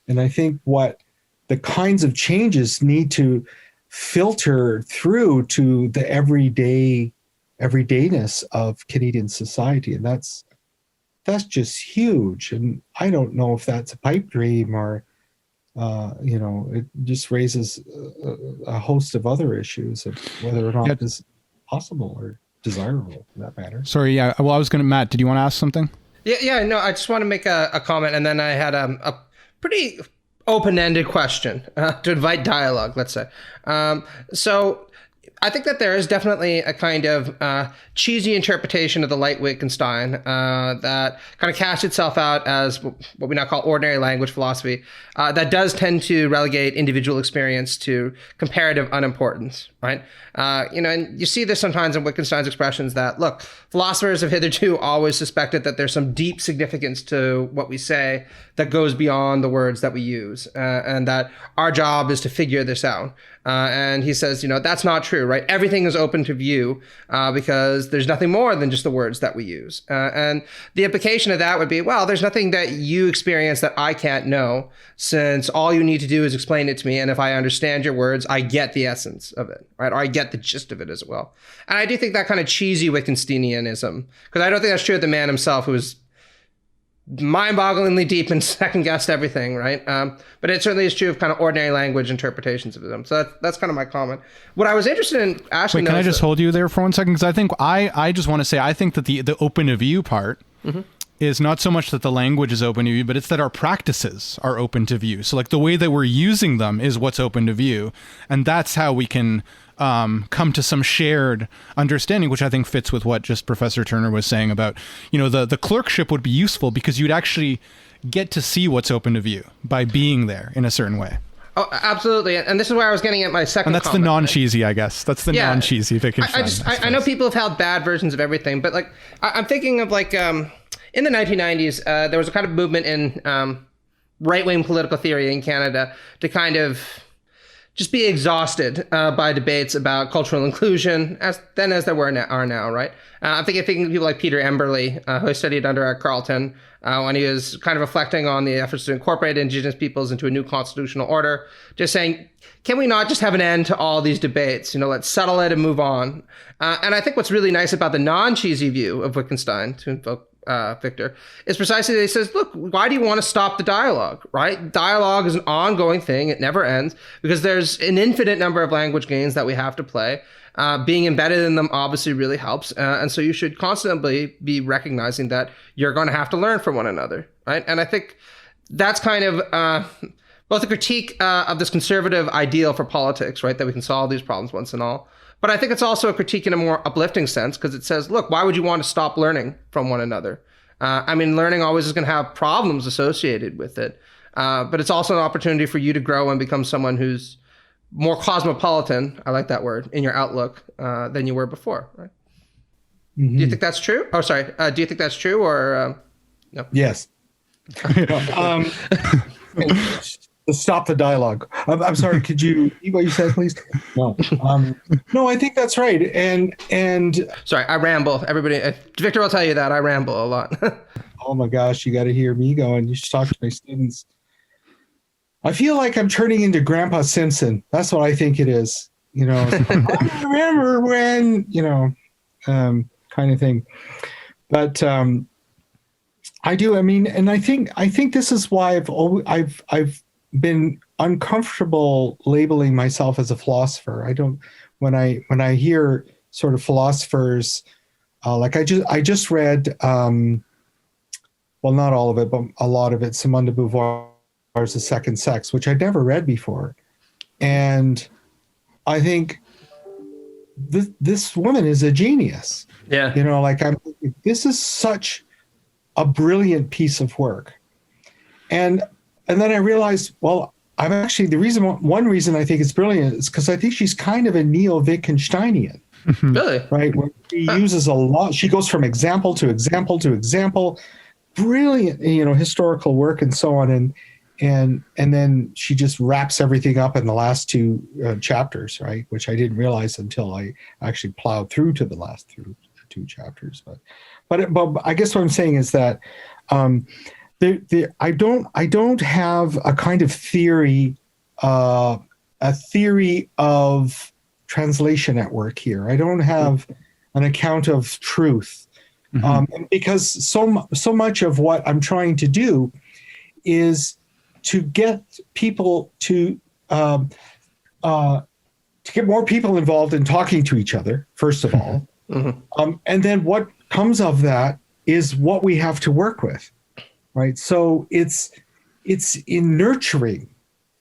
And I think what the kinds of changes need to filter through to the everydayness of Canadian society, and that's just huge. And I don't know if that's a pipe dream or it just raises a host of other issues of whether or not this is possible or desirable, for that matter. Sorry, yeah. Well, Matt, did you want to ask something? Yeah, no, I just want to make a comment, and then I had a pretty open-ended question to invite dialogue, let's say. So I think that there is definitely a kind of cheesy interpretation of the light Wittgenstein that kind of casts itself out as what we now call ordinary language philosophy that does tend to relegate individual experience to comparative unimportance, right? And you see this sometimes in Wittgenstein's expressions that, look, philosophers have hitherto always suspected that there's some deep significance to what we say that goes beyond the words that we use, and that our job is to figure this out. And he says, that's not true, right? Everything is open to view because there's nothing more than just the words that we use. And the implication of that would be, well, there's nothing that you experience that I can't know, since all you need to do is explain it to me. And if I understand your words, I get the essence of it, right? Or I get the gist of it as well. And I do think that kind of cheesy Wittgensteinianism, because I don't think that's true of the man himself, who was mind-bogglingly deep and second-guessed everything, right? But it certainly is true of kind of ordinary language interpretations of them. So that's kind of my comment. What I was interested in asking... Wait, can I just hold you there for 1 second? Because I think I just want to say, I think that the open to view part is not so much that the language is open to view, but it's that our practices are open to view. So like the way that we're using them is what's open to view. And that's how we can come to some shared understanding, which I think fits with what just Professor Turner was saying about, the clerkship would be useful because you'd actually get to see what's open to view by being there in a certain way. Oh, absolutely. And this is where I was getting at my second And that's comment, the non-cheesy, right? I guess. That's the non-cheesy Wittgenstein. I know people have held bad versions of everything, but like I'm thinking of like in the 1990s, there was a kind of movement in right-wing political theory in Canada to kind of just be exhausted by debates about cultural inclusion, as there are now, right? I'm thinking of people like Peter Emberley, who I studied under at Carleton, when he was kind of reflecting on the efforts to incorporate Indigenous peoples into a new constitutional order, just saying, can we not just have an end to all these debates? Let's settle it and move on. And I think what's really nice about the non-cheesy view of Wittgenstein, to invoke Victor, is precisely that he says, look, why do you want to stop the dialogue, right? Dialogue is an ongoing thing. It never ends because there's an infinite number of language games that we have to play. Being embedded in them obviously really helps. And so you should constantly be recognizing that you're going to have to learn from one another, right? And I think that's kind of both a critique of this conservative ideal for politics, right? That we can solve these problems once and all. But I think it's also a critique in a more uplifting sense, because it says, look, why would you want to stop learning from one another? Learning always is going to have problems associated with it. But it's also an opportunity for you to grow and become someone who's more cosmopolitan, I like that word, in your outlook than you were before, right? Mm-hmm. Do you think that's true? Oh, sorry. Do you think that's true or no? Yes. Stop the dialogue. I'm sorry. Could you repeat what you said, please? No. No, I think that's right. And sorry, I ramble. Everybody, Victor will tell you that I ramble a lot. Oh my gosh, you got to hear me going. You should talk to my students. I feel like I'm turning into Grandpa Simpson. That's what I think it is. I remember when, kind of thing. But I do. And I think this is why I've been uncomfortable labeling myself as a philosopher. I don't, when I hear sort of philosophers, like I just read, well, not all of it, but a lot of it, Simone de Beauvoir's The Second Sex, which I'd never read before. And I think this woman is a genius. Yeah. Like this is such a brilliant piece of work. And then I realized, well, I'm actually one reason I think it's brilliant is because I think she's kind of a neo-Wittgensteinian. Really? Right? Where she uses a lot, she goes from example to example to example, brilliant, historical work and so on. And then she just wraps everything up in the last two chapters, right? Which I didn't realize until I actually plowed through to the last two chapters. But I guess what I'm saying is that I don't have a kind of theory, a theory of translation at work here. I don't have an account of truth, because so much of what I'm trying to do is to get people to get more people involved in talking to each other, first of all, and then what comes of that is what we have to work with, right? So it's in nurturing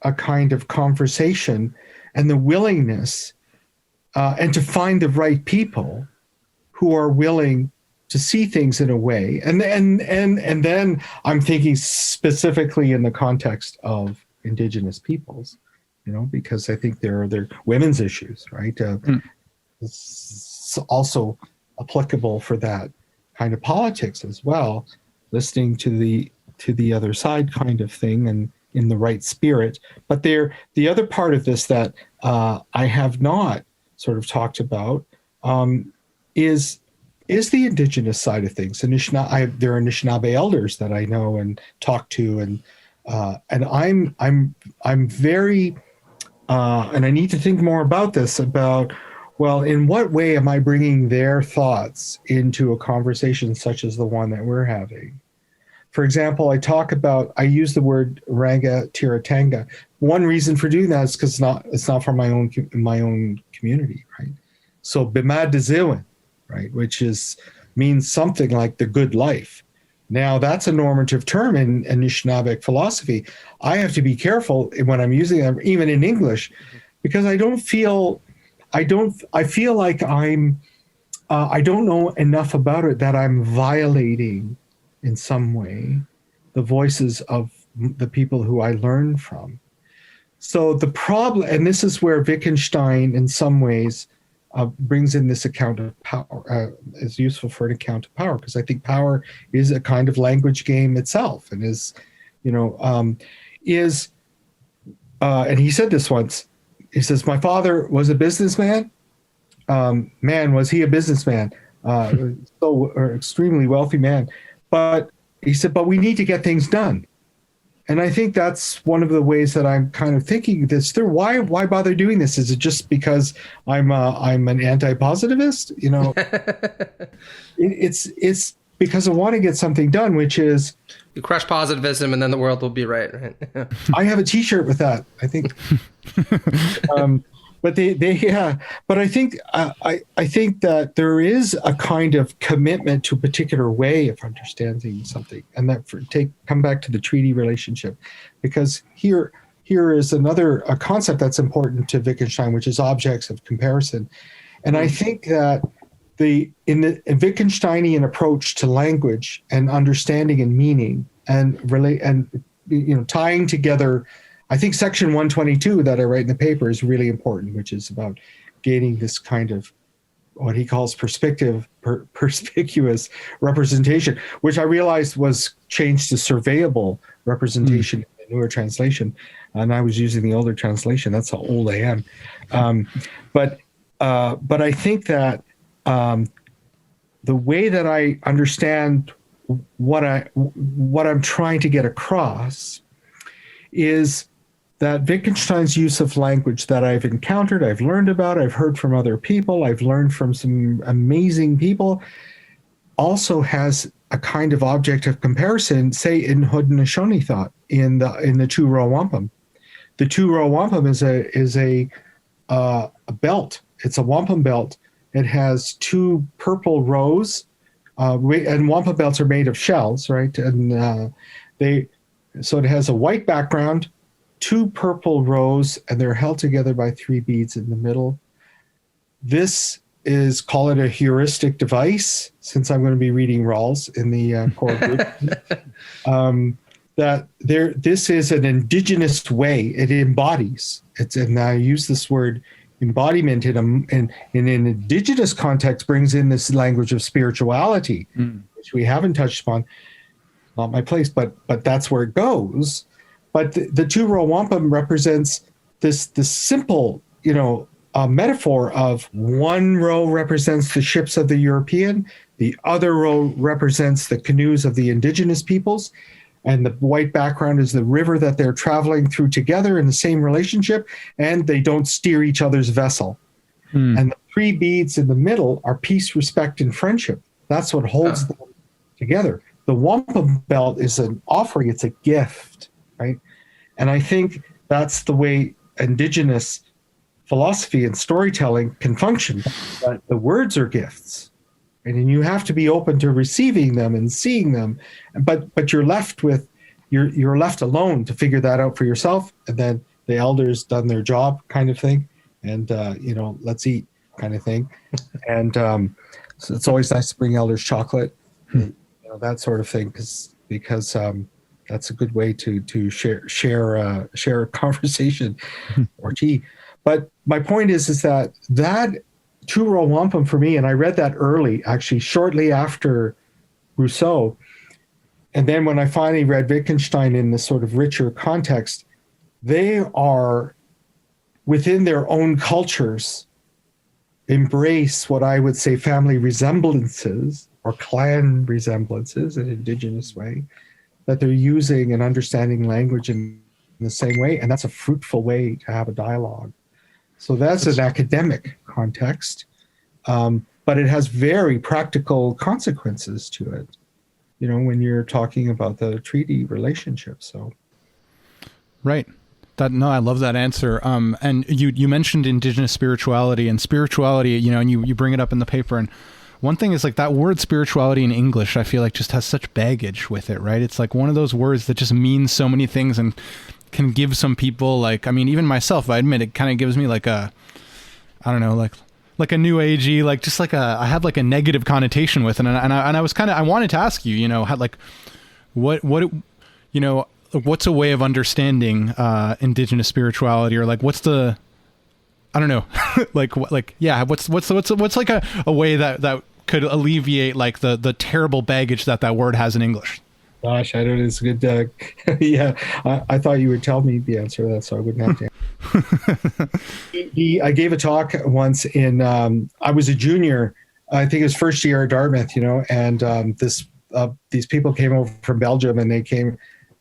a kind of conversation and the willingness and to find the right people who are willing to see things in a way. And then I'm thinking specifically in the context of Indigenous peoples, because I think there are women's issues, right? It's also applicable for that kind of politics as well, listening to the other side kind of thing and in the right spirit. But the other part of this that I have not sort of talked about is the Indigenous side of things. And there are Anishinaabe elders that I know and talk to, and I'm very and I need to think more about this. About, well, in what way am I bringing their thoughts into a conversation such as the one that we're having? For example, I use the word Ranga Tiratanga. One reason for doing that is because it's not from my own community, right? So Bimad Deziwin, right, which means something like the good life. Now that's a normative term in Anishinaabeg philosophy. I have to be careful when I'm using them, even in English, because I feel like I don't know enough about it, that I'm violating in some way the voices of the people who I learn from. So the problem, and this is where Wittgenstein in some ways brings in this account of power, is useful for an account of power, because I think power is a kind of language game itself, and and he said this once. He says, "My father was a businessman. Man, was he a businessman? Extremely wealthy man. But he said, but we need to get things done." And I think that's one of the ways that I'm kind of thinking this through. Why bother doing this? Is it just because I'm an anti-positivist? It's because I want to get something done, which is you crush positivism, and then the world will be right. I have a T-shirt with that, I think. But but I think that there is a kind of commitment to a particular way of understanding something, and that come back to the treaty relationship, because here is another concept that's important to Wittgenstein, which is objects of comparison. And I think that in the Wittgensteinian approach to language and understanding and meaning and tying together, I think section 122 that I write in the paper is really important, which is about gaining this kind of what he calls perspicuous representation, which I realized was changed to surveyable representation in the newer translation. And I was using the older translation. That's how old I am. But I think that the way that I understand what I'm trying to get across is that Wittgenstein's use of language that I've encountered, I've learned about, I've heard from other people, I've learned from some amazing people, also has a kind of object of comparison, say in Haudenosaunee thought, in the two-row wampum. The two-row wampum is a belt. It's a wampum belt. It has two purple rows, and wampum belts are made of shells, right? And so it has a white background two purple rows, and they're held together by three beads in the middle. This is, call it a heuristic device, since I'm going to be reading Rawls in the core group. This is an indigenous way. It embodies. And I use this word embodiment in an indigenous context, brings in this language of spirituality, which we haven't touched upon. Not my place, but that's where it goes. But the two-row wampum represents this simple, metaphor of one row represents the ships of the European, the other row represents the canoes of the indigenous peoples, and the white background is the river that they're traveling through together in the same relationship, and they don't steer each other's vessel. And the three beads in the middle are peace, respect, and friendship. That's what holds them together. The wampum belt is an offering. It's a gift, right? And I think that's the way Indigenous philosophy and storytelling can function. That the words are gifts, and you have to be open to receiving them and seeing them. But you're left alone to figure that out for yourself. And then the elders done their job, kind of thing. And let's eat, kind of thing. And so it's always nice to bring elders chocolate, that sort of thing, because that's a good way to share a conversation or tea. But my point is that two-row wampum for me, and I read that early, actually, shortly after Rousseau. And then when I finally read Wittgenstein in this sort of richer context, they are, within their own cultures, embrace what I would say family resemblances or clan resemblances in an indigenous way, that they're using and understanding language in the same way. And that's a fruitful way to have a dialogue. So that's an academic context, but it has very practical consequences to it, when you're talking about the treaty relationship. So, right. I love that answer. And you mentioned Indigenous spirituality, and you bring it up in the paper. And one thing is, like, that word spirituality in English, I feel like just has such baggage with it, right? It's like one of those words that just means so many things and can give some people, even myself, I admit, it kind of gives me like a new agey, I have like a negative connotation with it. And I wanted to ask you, what's a way of understanding Indigenous spirituality, or like what's the, I don't know, what's like a way that could alleviate like the terrible baggage that word has in English? Gosh, I don't know. It's good. Yeah, I thought you would tell me the answer to that, so I wouldn't have to. I gave a talk once I was a junior. I think it was first year at Dartmouth, and these people came over from Belgium, and they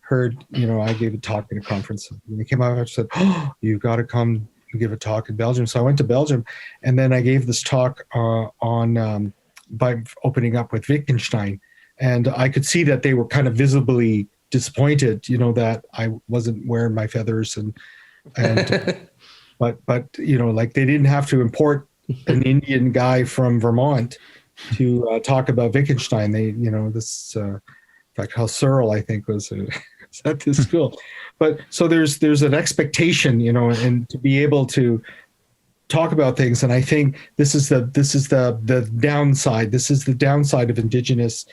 heard, I gave a talk at a conference. And they came out and said, "Oh, you've got to come and give a talk in Belgium." So I went to Belgium, and then I gave this talk by opening up with Wittgenstein. And I could see that they were kind of visibly disappointed, that I wasn't wearing my feathers but like they didn't have to import an Indian guy from Vermont to talk about Wittgenstein. They, in fact, Hal Searle, I think, was at this school. But so there's an expectation, and to be able to talk about things. And I think this is the downside. This is the downside of Indigenous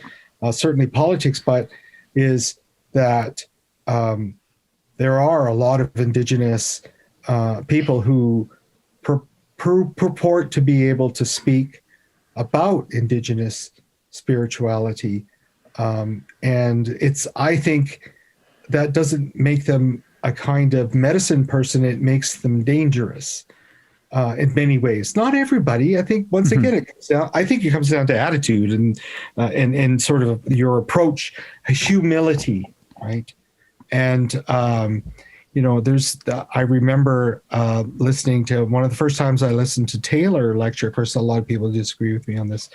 certainly politics, but is that there are a lot of Indigenous people who purport to be able to speak about Indigenous spirituality. And I think that doesn't make them a kind of medicine person. It makes them dangerous. In many ways, not everybody. I think once again, it comes down to attitude and sort of your approach, humility, right? And I remember listening to one of the first times I listened to Taylor lecture. Of course, a lot of people disagree with me on this.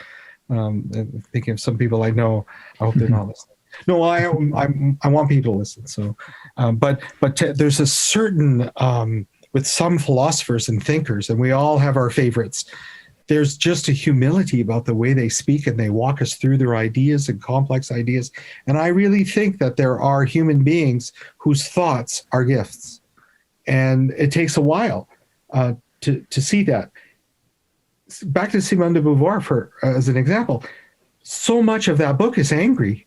Thinking of some people I know, I hope they're not listening. No, I want people to listen. So, but there's a certain with some philosophers and thinkers, and we all have our favorites, there's just a humility about the way they speak, and they walk us through their ideas and complex ideas. And I really think that there are human beings whose thoughts are gifts. and it takes a while to see that. Back to Simone de Beauvoir as an example. So much of that book is angry,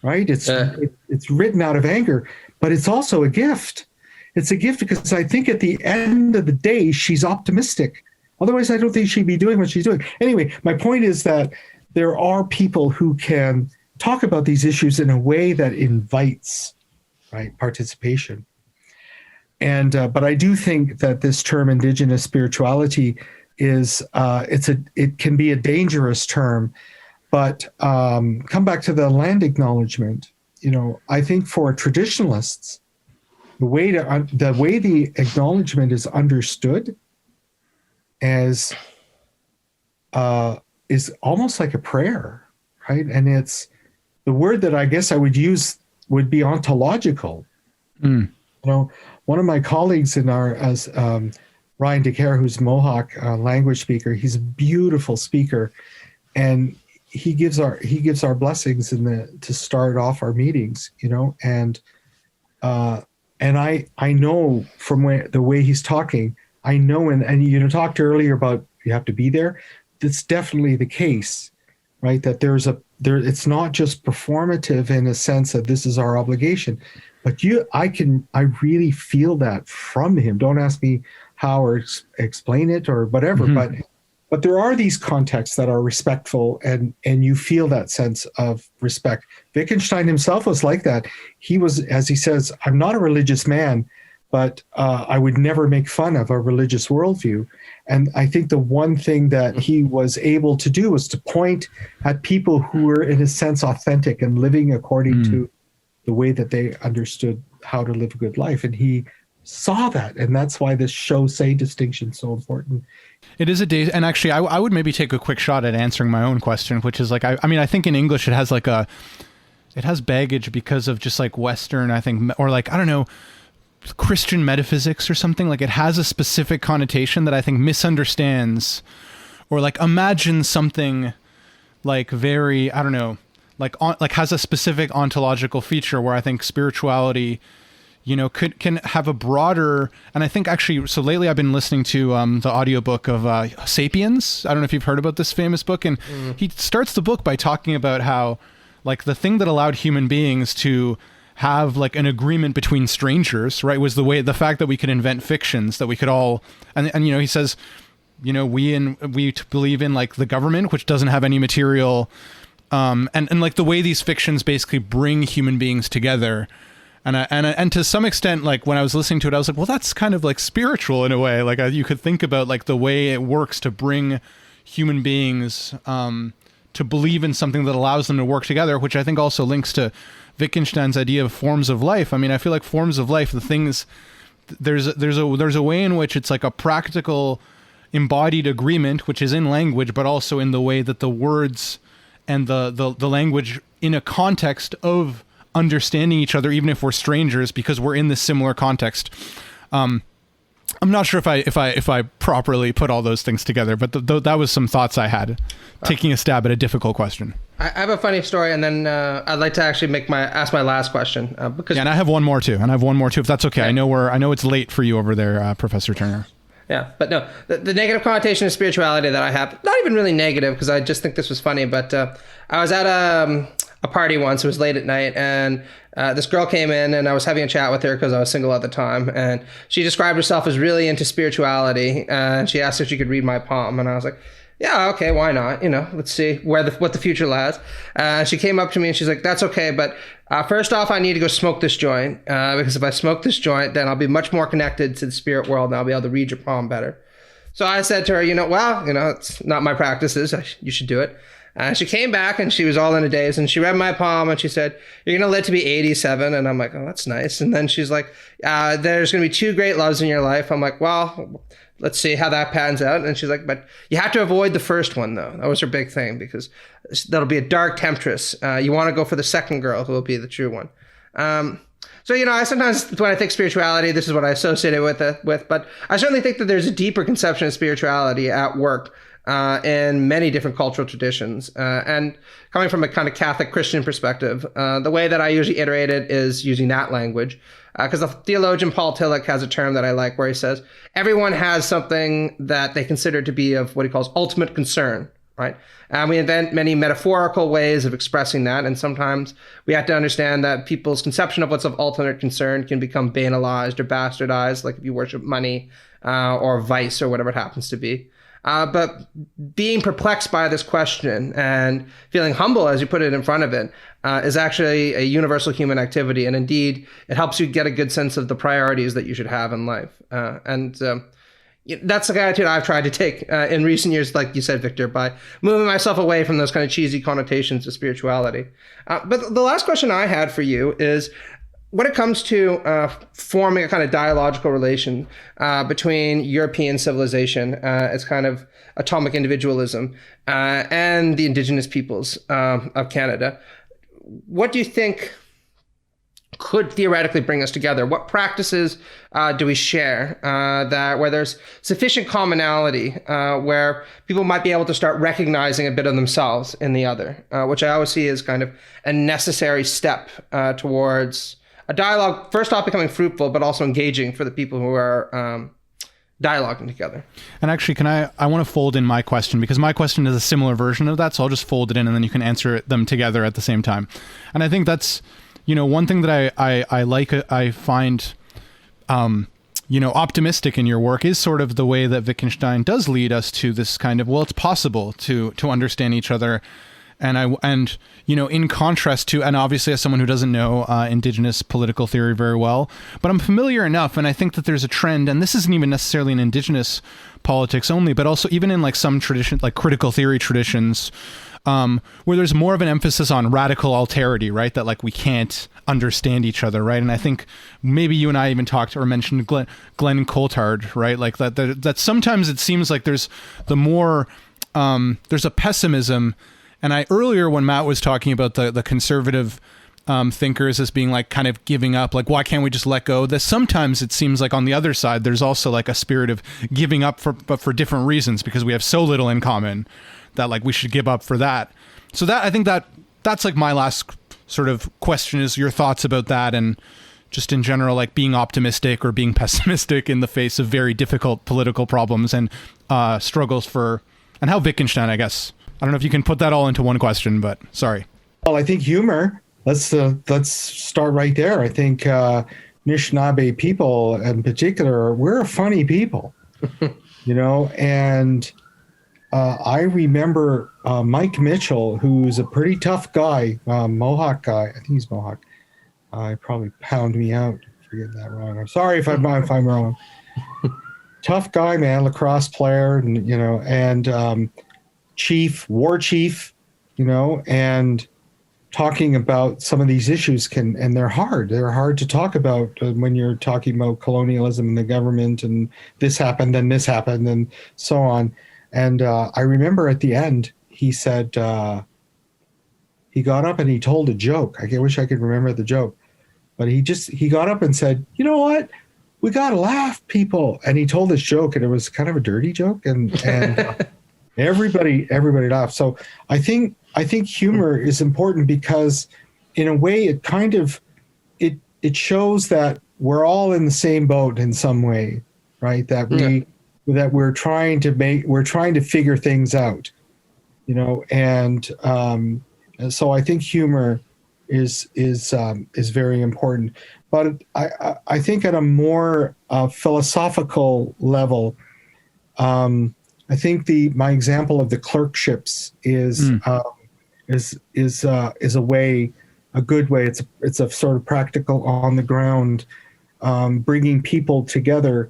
right? It's written out of anger, but it's also a gift. It's a gift because I think at the end of the day, she's optimistic. Otherwise, I don't think she'd be doing what she's doing. Anyway, my point is that there are people who can talk about these issues in a way that invites, right, participation. And but I do think that this term Indigenous spirituality is it can be a dangerous term. But come back to the land acknowledgement. I think for traditionalists, the way the acknowledgement is understood as is almost like a prayer, right? And it's the word that I guess I would use would be ontological. One of my colleagues in our Ryan DeCare, who's Mohawk language speaker, he's a beautiful speaker, and he gives our blessings to start off our meetings, and I know from the way he's talking, I know, and you talked earlier about you have to be there. That's definitely the case, right? That it's not just performative in a sense that this is our obligation, but I really feel that from him. Don't ask me how or explain it or whatever, but there are these contexts that are respectful, and you feel that sense of respect. Wittgenstein himself was like that. He was, as he says, I'm not a religious man, but I would never make fun of a religious worldview. And I think the one thing that he was able to do was to point at people who were, in a sense, authentic and living according to the way that they understood how to live a good life. And he saw that, and that's why this show say distinction is so important. It is a day, and actually I would maybe take a quick shot at answering my own question, which is like, I mean, I think in English it has baggage because of just like Western, I think, or like, I don't know, Christian metaphysics or something. Like it has a specific connotation that I think misunderstands, or like imagine something like very, I don't know, like has a specific ontological feature where I think spirituality, can have a broader, and I think actually, so lately I've been listening to the audiobook of Sapiens. I don't know if you've heard about this famous book, and he starts the book by talking about how like the thing that allowed human beings to have like an agreement between strangers, right, was the fact that we could invent fictions that we could all, and he says, we believe in like the government, which doesn't have any material, and like the way these fictions basically bring human beings together. And to some extent, like when I was listening to it, I was like, well, that's kind of like spiritual in a way. Like you could think about like the way it works to bring human beings to believe in something that allows them to work together, which I think also links to Wittgenstein's idea of forms of life. I mean, I feel like forms of life, the things, there's a way in which it's like a practical embodied agreement, which is in language, but also in the way that the words and the language in a context of understanding each other, even if we're strangers, because we're in this similar context. I'm not sure if I properly put all those things together, but that was some thoughts I had, taking a stab at a difficult question. I have a funny story, and then I'd like to actually ask my last question because. Yeah, and I have one more too, if that's okay. Yeah. I know it's late for you over there, Professor Turner. Yeah, but no, the negative connotation of spirituality that I have, not even really negative, because I just think this was funny, but I was at a party once. It was late at night, and this girl came in, and I was having a chat with her because I was single at the time, and she described herself as really into spirituality, and she asked if she could read my palm, and I was like, yeah, okay, why not? Let's see what the future lies. She came up to me and she's like, that's okay, but first off, I need to go smoke this joint, because if I smoke this joint, then I'll be much more connected to the spirit world, and I'll be able to read your palm better. So I said to her, it's not my practices. You should do it. She came back and she was all in a daze, and she read my palm and she said, you're going to live to be 87. And I'm like, oh, that's nice. And then she's like, there's going to be 2 great loves in your life. I'm like, well, let's see how that pans out. And she's like, but you have to avoid the first one, though. That was her big thing, because that'll be a dark temptress. You want to go for the second girl, who will be the true one. So, I sometimes, when I think spirituality, this is what I associate it with, but I certainly think that there's a deeper conception of spirituality at work in many different cultural traditions. And coming from a kind of Catholic Christian perspective, the way that I usually iterate it is using that language. Because the theologian Paul Tillich has a term that I like where he says, everyone has something that they consider to be of what he calls ultimate concern, right? And we invent many metaphorical ways of expressing that. And sometimes we have to understand that people's conception of what's of ultimate concern can become banalized or bastardized, like if you worship money or vice or whatever it happens to be. But being perplexed by this question and feeling humble as you put it in front of it is actually a universal human activity. And indeed, it helps you get a good sense of the priorities that you should have in life. And that's the attitude I've tried to take in recent years, like you said, Victor, by moving myself away from those kind of cheesy connotations of spirituality. But the last question I had for you is, when it comes to forming a kind of dialogical relation between European civilization, its kind of atomic individualism, and the Indigenous peoples of Canada, what do you think could theoretically bring us together? What practices do we share where there's sufficient commonality, where people might be able to start recognizing a bit of themselves in the other, which I always see as kind of a necessary step towards a dialogue, first off becoming fruitful, but also engaging for the people who are dialoguing together. And actually, I want to fold in my question, because my question is a similar version of that. So I'll just fold it in and then you can answer them together at the same time. And I think that's, one thing that I like, I find, optimistic in your work is sort of the way that Wittgenstein does lead us to this kind of, well, it's possible to understand each other. And in contrast to, and obviously as someone who doesn't know Indigenous political theory very well, but I'm familiar enough, and I think that there's a trend, and this isn't even necessarily in Indigenous politics only, but also even in like some tradition, like critical theory traditions, where there's more of an emphasis on radical alterity, right? That like we can't understand each other, right? And I think maybe you and I even talked or mentioned Glenn Coulthard, right? Like that sometimes it seems like there's a pessimism. And earlier when Matt was talking about the conservative thinkers as being like kind of giving up, like why can't we just let go? That sometimes it seems like on the other side there's also like a spirit of giving up but for different reasons, because we have so little in common that like we should give up for that. So that I think that's like my last sort of question, is your thoughts about that, and just in general, like being optimistic or being pessimistic in the face of very difficult political problems and struggles and how Wittgenstein, I guess. I don't know if you can put that all into one question, but sorry. Well, I think humor. Let's start right there. I think Anishinaabe people in particular, we're a funny people, and I remember Mike Mitchell, who's a pretty tough guy, Mohawk guy. I think he's Mohawk. He probably pound me out for getting that wrong. I'm sorry if I'm wrong. Tough guy, man, lacrosse player, and war chief, and talking about some of these issues and they're hard to talk about when you're talking about colonialism and the government and this happened and so on. And I remember at the end, he said, he got up and he told a joke. I wish I could remember the joke, but he got up and said, you know what? We got to laugh, people. And he told this joke, and it was kind of a dirty joke, and everybody laughed. So I think humor is important because in a way it kind of it shows that we're all in the same boat in some way, right? That we're trying to figure things out, and so I think humor is very important. But I think at a more philosophical level, I think my example of the clerkships is a good way. It's a sort of practical, on the ground, bringing people together.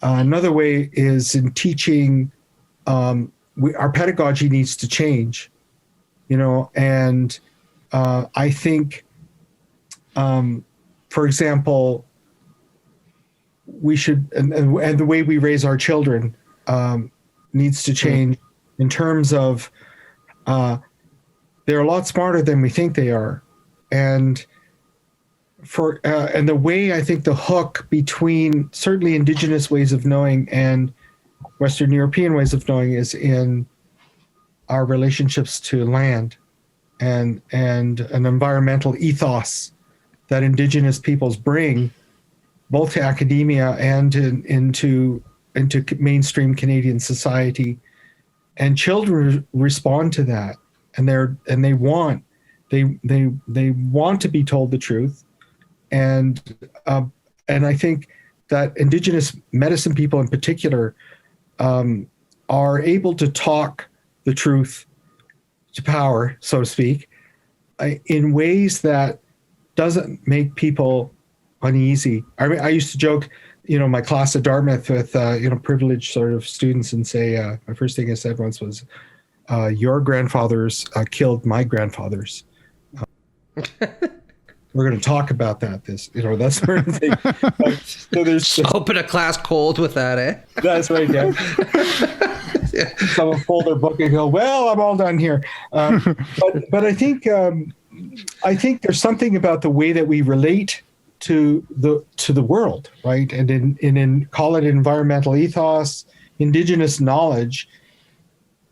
Another way is in teaching. Our pedagogy needs to change, and I think, for example, we should, and the way we raise our children needs to change in terms of they're a lot smarter than we think they are, and the way I think the hook between certainly Indigenous ways of knowing and Western European ways of knowing is in our relationships to land and an environmental ethos that Indigenous peoples bring both to academia and into mainstream Canadian society. And children respond to that, and they want to be told the truth, and I think that Indigenous medicine people in particular are able to talk the truth to power, so to speak, in ways that doesn't make people uneasy. I mean, I used to joke, my class at Dartmouth with, privileged sort of students and say, my first thing I said once was, your grandfathers killed my grandfathers. We're going to talk about that, that sort of thing. So there's open a class cold with that, eh? That's right, yeah. Someone pull their book and go, well, I'm all done here. But I think there's something about the way that we relate to the world, right? And in call it environmental ethos, Indigenous knowledge.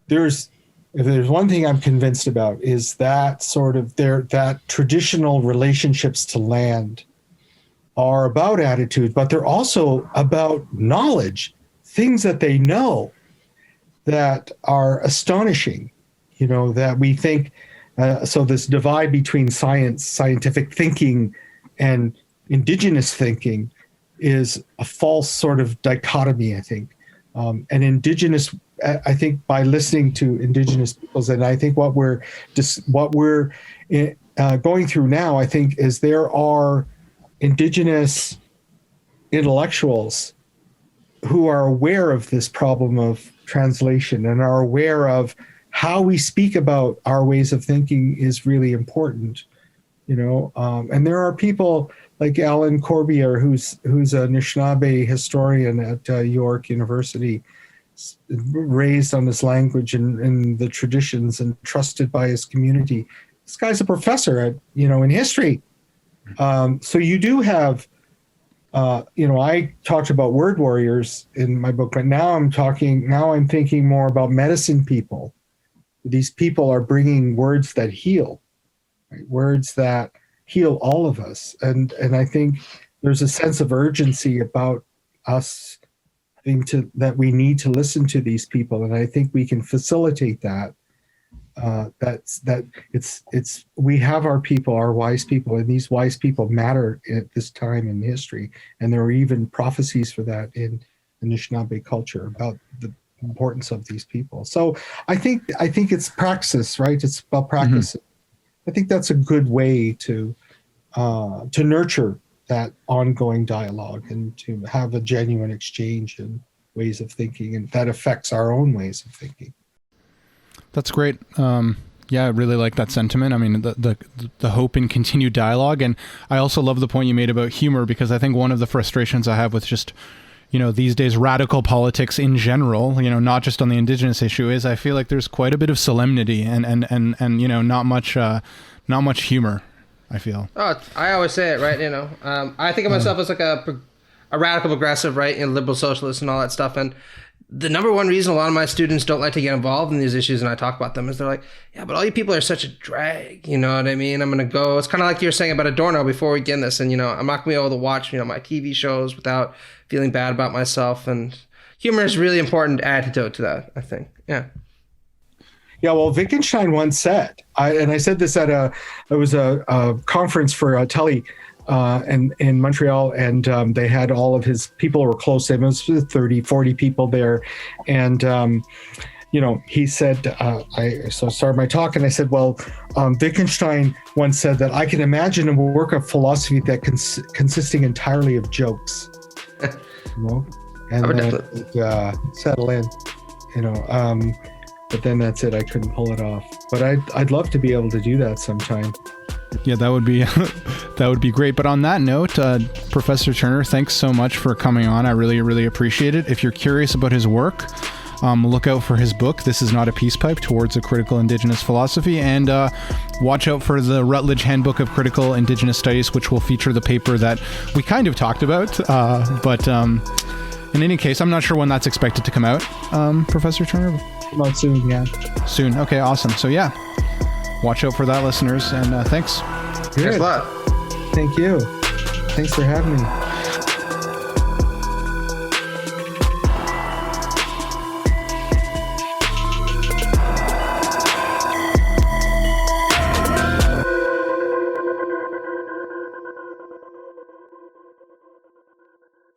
If there's one thing I'm convinced about is that sort of that traditional relationships to land are about attitude, but they're also about knowledge, things that they know that are astonishing, that we think. So this divide between scientific thinking and Indigenous thinking is a false sort of dichotomy, I think. And Indigenous, I think, by listening to Indigenous peoples, and I think what we're going through now, I think, is there are Indigenous intellectuals who are aware of this problem of translation and are aware of how we speak about our ways of thinking is really important, and there are people like Alan Corbier, who's a Anishinaabe historian at York University, raised on this language and the traditions and trusted by his community. This guy's a professor at, in history. So you do have, I talked about word warriors in my book, but now I'm thinking more about medicine people. These people are bringing words that heal, right? Words that heal all of us. And I think there's a sense of urgency about us that we need to listen to these people. And I think we can facilitate that. We have our people, our wise people, and these wise people matter at this time in history. And there are even prophecies for that in Anishinaabe culture about the importance of these people. So I think it's praxis, right? It's about practice. Mm-hmm. I think that's a good way to nurture that ongoing dialogue and to have a genuine exchange in ways of thinking, and that affects our own ways of thinking. That's great. I really like that sentiment. I mean, the hope in continued dialogue. And I also love the point you made about humor, because I think one of the frustrations I have with just, these days radical politics in general, not just on the Indigenous issue, is I feel like there's quite a bit of solemnity and not much humor, I feel. Oh, I always say it, right? I think of myself as like a radical progressive, right? And liberal socialist and all that stuff. And the number one reason a lot of my students don't like to get involved in these issues, and I talk about them, is they're like, yeah, but all you people are such a drag. You know what I mean? I'm going to go. It's kind of like you were saying about Adorno before we get in this. And, I'm not going to be able to watch, my TV shows without feeling bad about myself. And humor is a really important antidote to that, I think. Yeah. Yeah, well, Wittgenstein once said, I said this at a conference for Tully in Montreal, and they had all of his people who were close to him. It was 30, 40 people there. And, he said, I started my talk and I said, well, Wittgenstein once said that I can imagine a work of philosophy that consisting entirely of jokes. And then settle in, but then that's it. I couldn't pull it off. But I'd love to be able to do that sometime. Yeah, that would be great. But on that note, Professor Turner, thanks so much for coming on. I really, really appreciate it. If you're curious about his work, look out for his book, This Is Not a Peace Pipe, Towards a Critical Indigenous Philosophy, and watch out for the Routledge Handbook of Critical Indigenous Studies, which will feature the paper that we kind of talked about. in any case, I'm not sure when that's expected to come out, Professor Turner. About soon, yeah. Soon. Okay, awesome. So yeah, watch out for that, listeners, and thanks. Thanks a lot. Thank you. Thanks for having me.